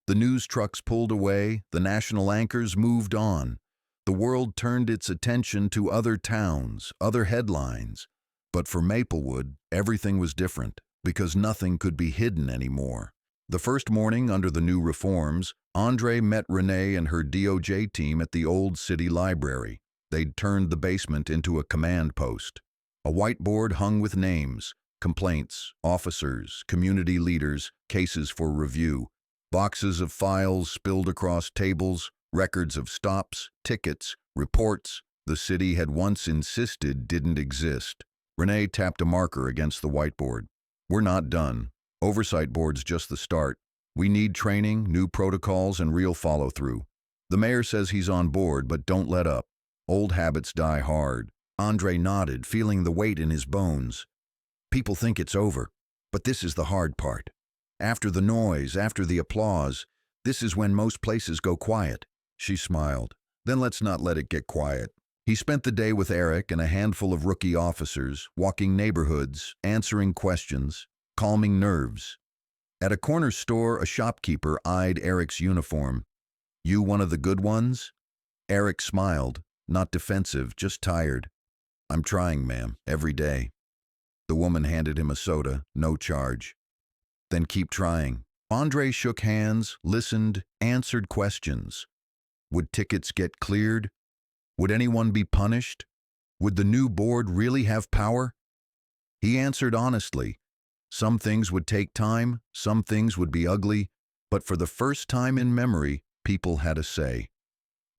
The news trucks pulled away, the national anchors moved on. The world turned its attention to other towns, other headlines. But for Maplewood, everything was different, because nothing could be hidden anymore. The first morning under the new reforms, Andre met Renee and her DOJ team at the old city library. They'd turned the basement into a command post. A whiteboard hung with names, complaints, officers, community leaders, cases for review. Boxes of files spilled across tables, records of stops, tickets, reports the city had once insisted didn't exist. Renee tapped a marker against the whiteboard. "We're not done. Oversight board's just the start. We need training, new protocols, and real follow-through. The mayor says he's on board, but don't let up. Old habits die hard." Andre nodded, feeling the weight in his bones. "People think it's over, but this is the hard part. After the noise, after the applause, this is when most places go quiet." She smiled. "Then let's not let it get quiet." He spent the day with Eric and a handful of rookie officers, walking neighborhoods, answering questions, calming nerves. At a corner store, a shopkeeper eyed Eric's uniform. "You one of the good ones?" Eric smiled, not defensive, just tired. "I'm trying, ma'am, every day." The woman handed him a soda, no charge. "Then keep trying." Andre shook hands, listened, answered questions. Would tickets get cleared? Would anyone be punished? Would the new board really have power? He answered honestly. Some things would take time, some things would be ugly, but for the first time in memory, people had a say.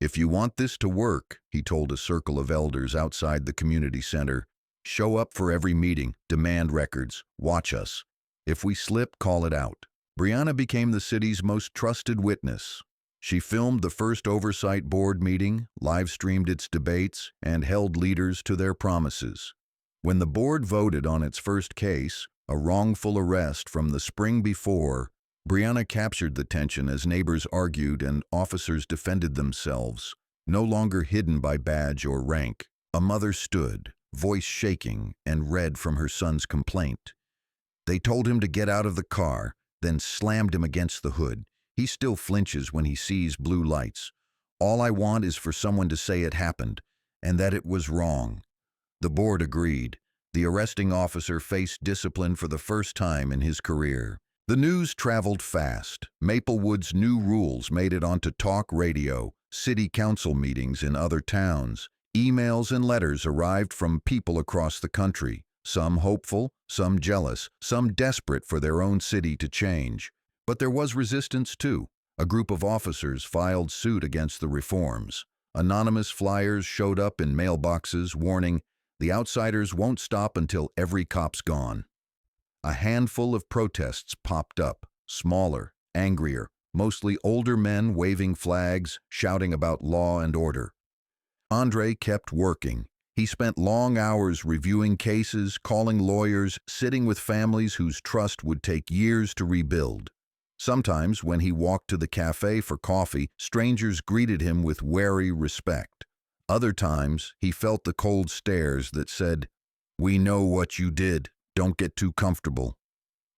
"If you want this to work," he told a circle of elders outside the community center, "show up for every meeting, demand records, watch us. If we slip, call it out." Brianna became the city's most trusted witness. She filmed the first oversight board meeting, live-streamed its debates, and held leaders to their promises. When the board voted on its first case, a wrongful arrest from the spring before, Brianna captured the tension as neighbors argued and officers defended themselves, no longer hidden by badge or rank. A mother stood, voice shaking, and read from her son's complaint. "They told him to get out of the car, then slammed him against the hood. He still flinches when he sees blue lights. All I want is for someone to say it happened, and that it was wrong. The board agreed. The arresting officer faced discipline for the first time in his career. The news traveled fast. Maplewood's new rules made it onto talk radio, city council meetings in other towns. Emails and letters arrived from people across the country, some hopeful, some jealous, some desperate for their own city to change. But there was resistance too. A group of officers filed suit against the reforms. Anonymous flyers showed up in mailboxes warning, "The outsiders won't stop until every cop's gone." A handful of protests popped up, smaller, angrier, mostly older men waving flags, shouting about law and order. Andre kept working. He spent long hours reviewing cases, calling lawyers, sitting with families whose trust would take years to rebuild. Sometimes, when he walked to the cafe for coffee, strangers greeted him with wary respect. Other times, he felt the cold stares that said, "We know what you did. Don't get too comfortable."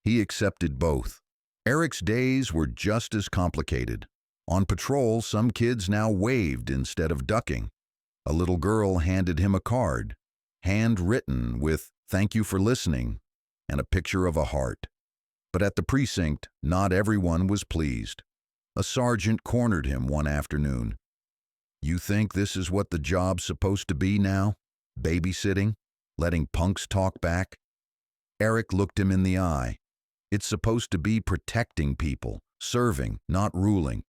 He accepted both. Eric's days were just as complicated. On patrol, some kids now waved instead of ducking. A little girl handed him a card, handwritten with "Thank you for listening," and a picture of a heart. But at the precinct, not everyone was pleased. A sergeant cornered him one afternoon. "You think this is what the job's supposed to be now? Babysitting? Letting punks talk back?" Eric looked him in the eye. "It's supposed to be protecting people, serving, not ruling."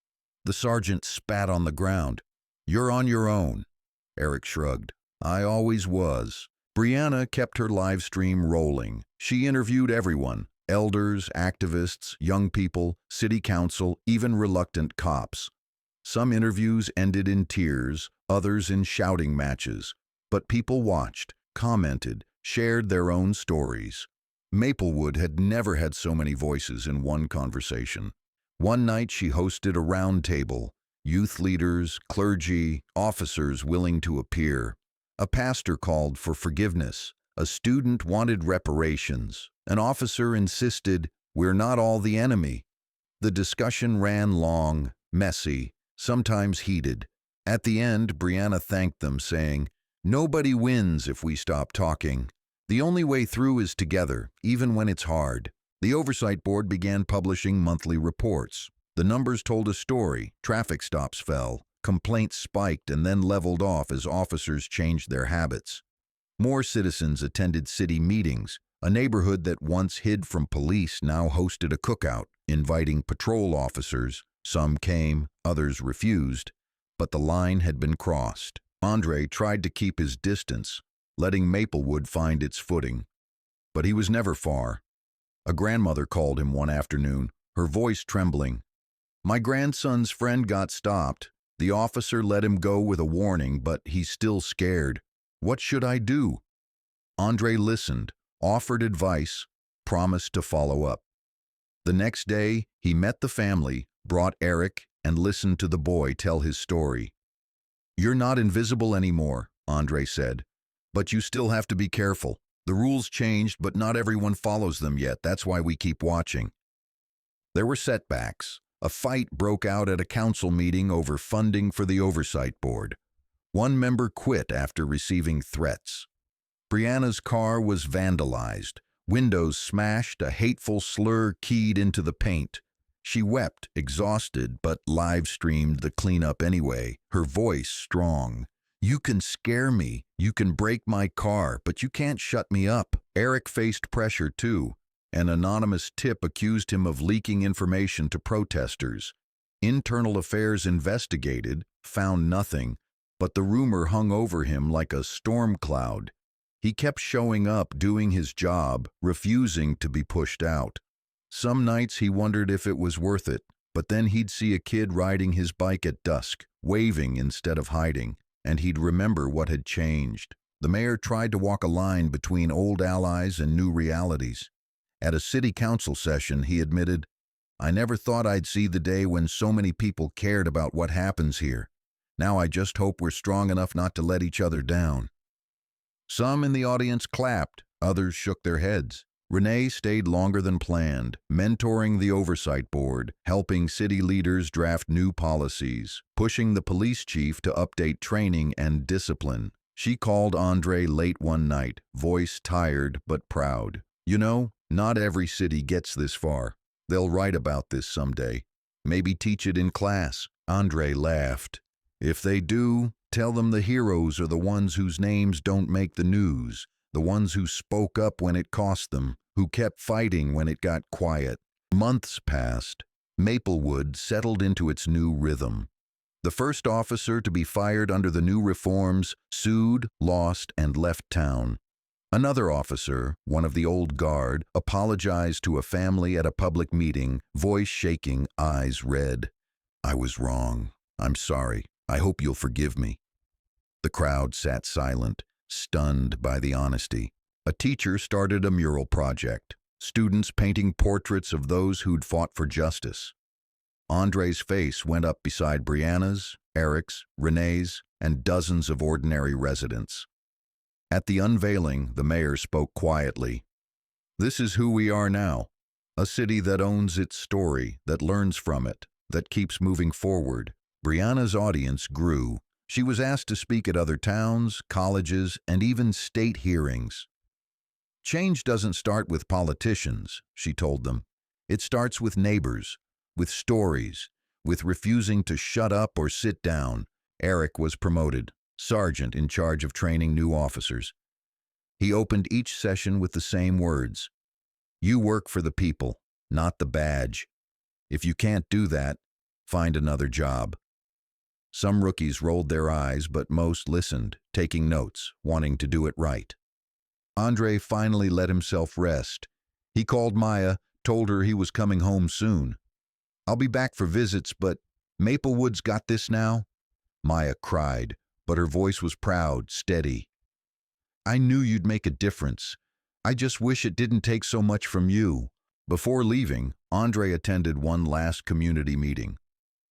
The sergeant spat on the ground. "You're on your own." Eric shrugged. "I always was." Brianna kept her live stream rolling. She interviewed everyone, elders, activists, young people, city council, even reluctant cops. Some interviews ended in tears, others in shouting matches. But people watched, commented, shared their own stories. Maplewood had never had so many voices in one conversation. One night she hosted a round table, youth leaders, clergy, officers willing to appear. A pastor called for forgiveness. A student wanted reparations. An officer insisted, "We're not all the enemy." The discussion ran long, messy, sometimes heated. At the end, Brianna thanked them, saying, "Nobody wins if we stop talking. The only way through is together, even when it's hard." The Oversight Board began publishing monthly reports. The numbers told a story. Traffic stops fell, complaints spiked and then leveled off as officers changed their habits. More citizens attended city meetings. A neighborhood that once hid from police now hosted a cookout, inviting patrol officers. Some came, others refused, but the line had been crossed. Andre tried to keep his distance, letting Maplewood find its footing. But he was never far. A grandmother called him one afternoon, her voice trembling. "My grandson's friend got stopped. The officer let him go with a warning, but he's still scared. What should I do?" Andre listened, offered advice, promised to follow up. The next day, he met the family, brought Eric, and listened to the boy tell his story. "You're not invisible anymore," Andre said, "but you still have to be careful. The rules changed, but not everyone follows them yet. That's why we keep watching." There were setbacks. A fight broke out at a council meeting over funding for the Oversight Board. One member quit after receiving threats. Brianna's car was vandalized, windows smashed, a hateful slur keyed into the paint. She wept, exhausted, but live-streamed the cleanup anyway, her voice strong. "You can scare me, you can break my car, but you can't shut me up." Eric faced pressure too. An anonymous tip accused him of leaking information to protesters. Internal Affairs investigated, found nothing, but the rumor hung over him like a storm cloud. He kept showing up, doing his job, refusing to be pushed out. Some nights he wondered if it was worth it, but then he'd see a kid riding his bike at dusk, waving instead of hiding, and he'd remember what had changed. The mayor tried to walk a line between old allies and new realities. At a city council session, he admitted, "I never thought I'd see the day when so many people cared about what happens here. Now I just hope we're strong enough not to let each other down." Some in the audience clapped, others shook their heads. Renee stayed longer than planned, mentoring the oversight board, helping city leaders draft new policies, pushing the police chief to update training and discipline. She called Andre late one night, voice tired but proud. "You know, not every city gets this far. They'll write about this someday. Maybe teach it in class." Andre laughed. "If they do, tell them the heroes are the ones whose names don't make the news, the ones who spoke up when it cost them, who kept fighting when it got quiet." Months passed. Maplewood settled into its new rhythm. The first officer to be fired under the new reforms sued, lost, and left town. Another officer, one of the old guard, apologized to a family at a public meeting, voice shaking, eyes red. "I was wrong. I'm sorry. I hope you'll forgive me." The crowd sat silent, stunned by the honesty. A teacher started a mural project, students painting portraits of those who'd fought for justice. Andre's face went up beside Brianna's, Eric's, Renee's, and dozens of ordinary residents. At the unveiling, the mayor spoke quietly. "This is who we are now, a city that owns its story, that learns from it, that keeps moving forward." Brianna's audience grew. She was asked to speak at other towns, colleges, and even state hearings. "Change doesn't start with politicians," she told them. "It starts with neighbors, with stories, with refusing to shut up or sit down." Eric was promoted, sergeant in charge of training new officers. He opened each session with the same words: "You work for the people, not the badge. If you can't do that, find another job." Some rookies rolled their eyes, but most listened, taking notes, wanting to do it right. Andre finally let himself rest. He called Maya, told her he was coming home soon. "I'll be back for visits, but Maplewood's got this now?" Maya cried, but her voice was proud, steady. "I knew you'd make a difference. I just wish it didn't take so much from you." Before leaving, Andre attended one last community meeting.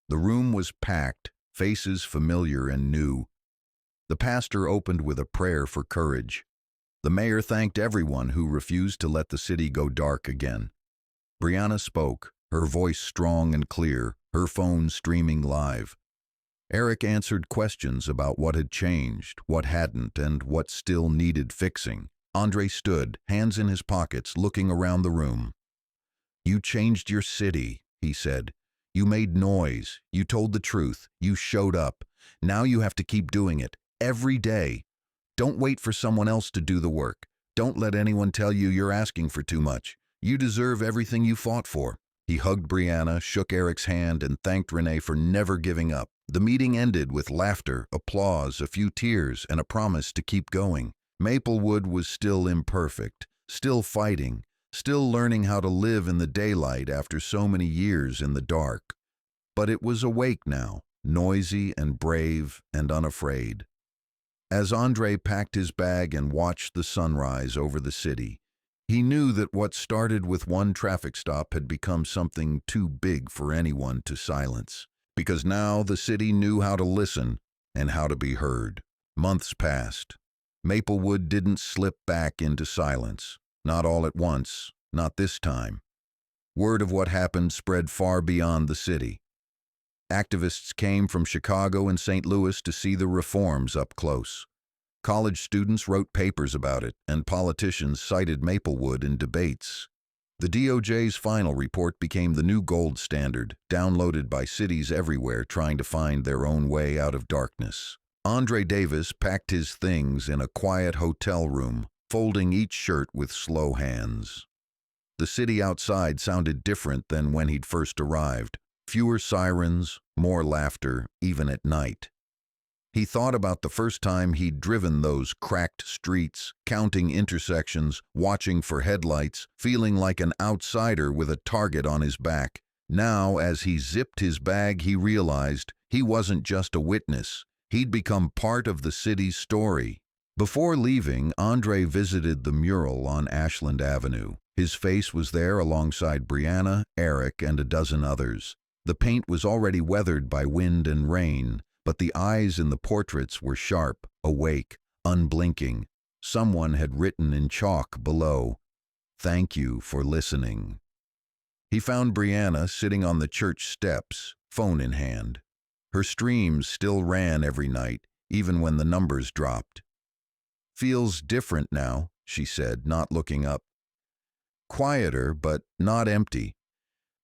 The room was packed, faces familiar and new. The pastor opened with a prayer for courage. The mayor thanked everyone who refused to let the city go dark again. Brianna spoke, her voice strong and clear, her phone streaming live. Eric answered questions about what had changed, what hadn't, and what still needed fixing. Andre stood, hands in his pockets, looking around the room. "You changed your city," he said. "You made noise, you told the truth, you showed up. Now you have to keep doing it, every day. Don't wait for someone else to do the work. Don't let anyone tell you you're asking for too much. You deserve everything you fought for." He hugged Brianna, shook Eric's hand, and thanked Renee for never giving up. The meeting ended with laughter, applause, a few tears, and a promise to keep going. Maplewood was still imperfect, still fighting, still learning how to live in the daylight after so many years in the dark. But it was awake now, noisy and brave and unafraid. As Andre packed his bag and watched the sunrise over the city, he knew that what started with one traffic stop had become something too big for anyone to silence. Because now the city knew how to listen and how to be heard. Months passed. Maplewood didn't slip back into silence. Not all at once, not this time. Word of what happened spread far beyond the city. Activists came from Chicago and St. Louis to see the reforms up close. College students wrote papers about it, and politicians cited Maplewood in debates. The DOJ's final report became the new gold standard, downloaded by cities everywhere trying to find their own way out of darkness. Andre Davis packed his things in a quiet hotel room, folding each shirt with slow hands. The city outside sounded different than when he'd first arrived. Fewer sirens, more laughter, even at night. He thought about the first time he'd driven those cracked streets, counting intersections, watching for headlights, feeling like an outsider with a target on his back. Now, as he zipped his bag, he realized he wasn't just a witness. He'd become part of the city's story. Before leaving, Andre visited the mural on Ashland Avenue. His face was there alongside Brianna, Eric, and a dozen others. The paint was already weathered by wind and rain, but the eyes in the portraits were sharp, awake, unblinking. Someone had written in chalk below, Thank you for listening. He found Brianna sitting on the church steps, phone in hand. Her streams still ran every night, even when the numbers dropped. Feels different now, she said, not looking up. Quieter, but not empty.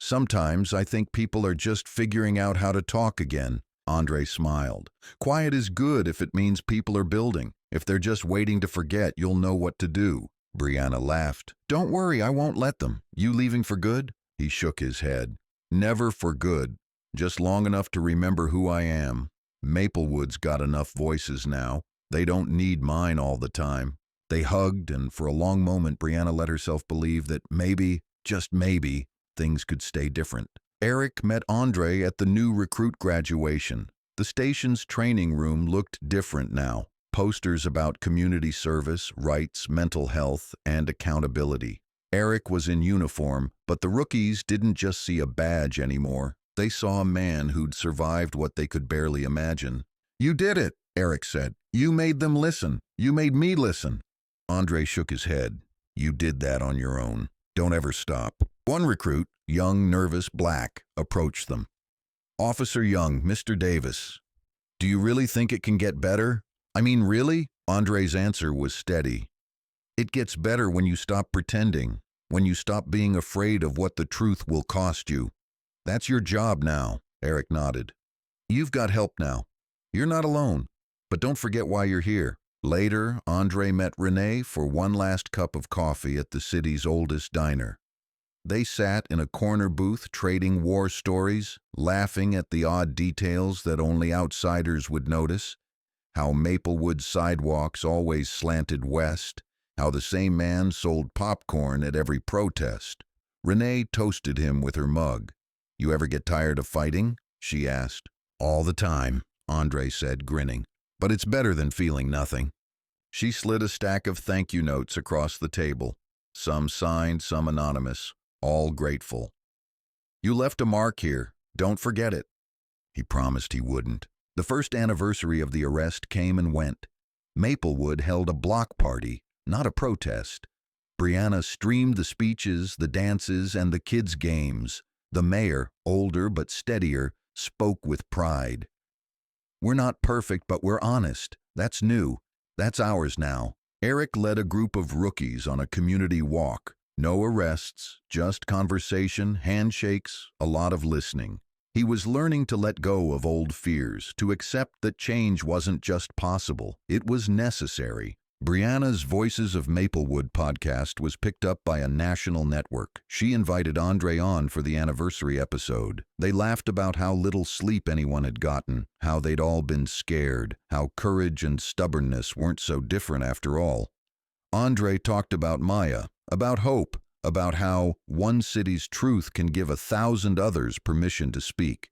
Sometimes I think people are just figuring out how to talk again. Andre smiled. Quiet is good if it means people are building. If they're just waiting to forget, you'll know what to do. Brianna laughed. Don't worry, I won't let them. You leaving for good? He shook his head. Never for good. Just long enough to remember who I am. Maplewood's got enough voices now. They don't need mine all the time. They hugged, and for a long moment Brianna let herself believe that maybe, just maybe, things could stay different. Eric met Andre at the new recruit graduation. The station's training room looked different now. Posters about community service, rights, mental health, and accountability. Eric was in uniform, but the rookies didn't just see a badge anymore. They saw a man who'd survived what they could barely imagine. You did it, Eric said. You made them listen. You made me listen. Andre shook his head. You did that on your own. Don't ever stop. One recruit, young, nervous, black, approached them. Officer Young, Mr. Davis. Do you really think it can get better? I mean, really? Andre's answer was steady. It gets better when you stop pretending, when you stop being afraid of what the truth will cost you. That's your job now, Eric nodded. You've got help now. You're not alone. But don't forget why you're here. Later, Andre met Renee for one last cup of coffee at the city's oldest diner. They sat in a corner booth trading war stories, laughing at the odd details that only outsiders would notice. How Maplewood sidewalks always slanted west, how the same man sold popcorn at every protest. Renee toasted him with her mug. You ever get tired of fighting? She asked. All the time, Andre said, grinning. But it's better than feeling nothing. She slid a stack of thank you notes across the table. Some signed, some anonymous, all grateful. You left a mark here. Don't forget it. He promised he wouldn't. The first anniversary of the arrest came and went. Maplewood held a block party, not a protest. Brianna streamed the speeches, the dances, and the kids' games. The mayor, older but steadier, spoke with pride. We're not perfect, but we're honest. That's new. That's ours now. Eric led a group of rookies on a community walk. No arrests, just conversation, handshakes, a lot of listening. He was learning to let go of old fears, to accept that change wasn't just possible, it was necessary. Brianna's Voices of Maplewood podcast was picked up by a national network. She invited Andre on for the anniversary episode. They laughed about how little sleep anyone had gotten, how they'd all been scared, how courage and stubbornness weren't so different after all. Andre talked about Maya, about hope, about how one city's truth can give 1,000 others permission to speak.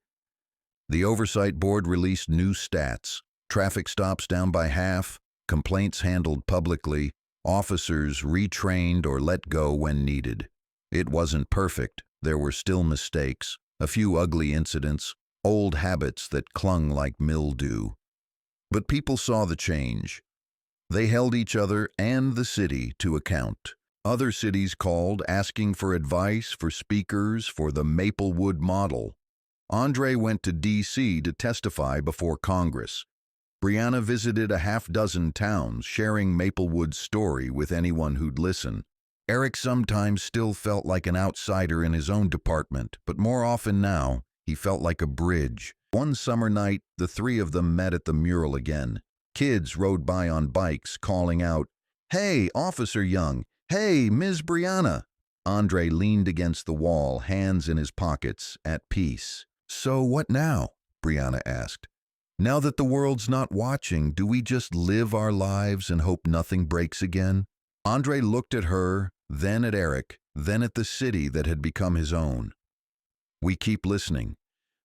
The Oversight Board released new stats. Traffic stops down by half, complaints handled publicly, officers retrained or let go when needed. It wasn't perfect. There were still mistakes, a few ugly incidents, old habits that clung like mildew. But people saw the change. They held each other and the city to account. Other cities called, asking for advice, for speakers, for the Maplewood model. Andre went to D.C. to testify before Congress. Brianna visited a half-dozen towns, sharing Maplewood's story with anyone who'd listen. Eric sometimes still felt like an outsider in his own department, but more often now, he felt like a bridge. One summer night, the three of them met at the mural again. Kids rode by on bikes, calling out, "Hey, Officer Young! Hey, Ms. Brianna!" Andre leaned against the wall, hands in his pockets, at peace. So what now? Brianna asked. Now that the world's not watching, do we just live our lives and hope nothing breaks again? Andre looked at her, then at Eric, then at the city that had become his own. We keep listening.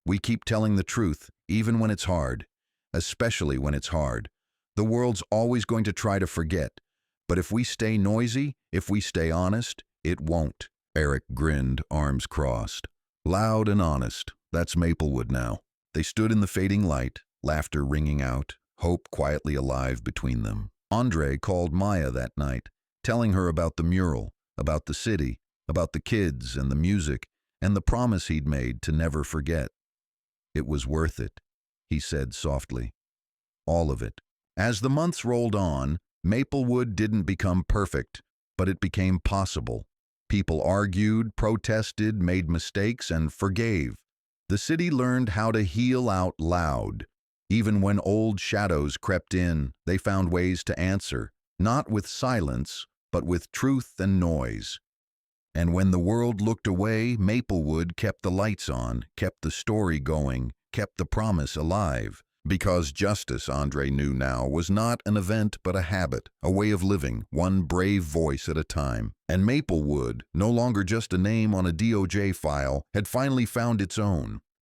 We keep telling the truth, even when it's hard. Especially when it's hard. The world's always going to try to forget. But if we stay noisy, if we stay honest, it won't. Eric grinned, arms crossed. Loud and honest. That's Maplewood now. They stood in the fading light, laughter ringing out, hope quietly alive between them. Andre called Maya that night, telling her about the mural. about the city, about the kids and the music, and the promise he'd made to never forget. It was worth it, he said softly. All of it. As the months rolled on, Maplewood didn't become perfect, but it became possible. People argued, protested, made mistakes, and forgave. The city learned how to heal out loud. Even when old shadows crept in, they found ways to answer, not with silence, but with truth and noise. And when the world looked away, Maplewood kept the lights on, kept the story going, kept the promise alive. Because justice, Andre knew now, was not an event but a habit, a way of living, one brave voice at a time. And Maplewood, no longer just a name on a DOJ file, had finally found its own.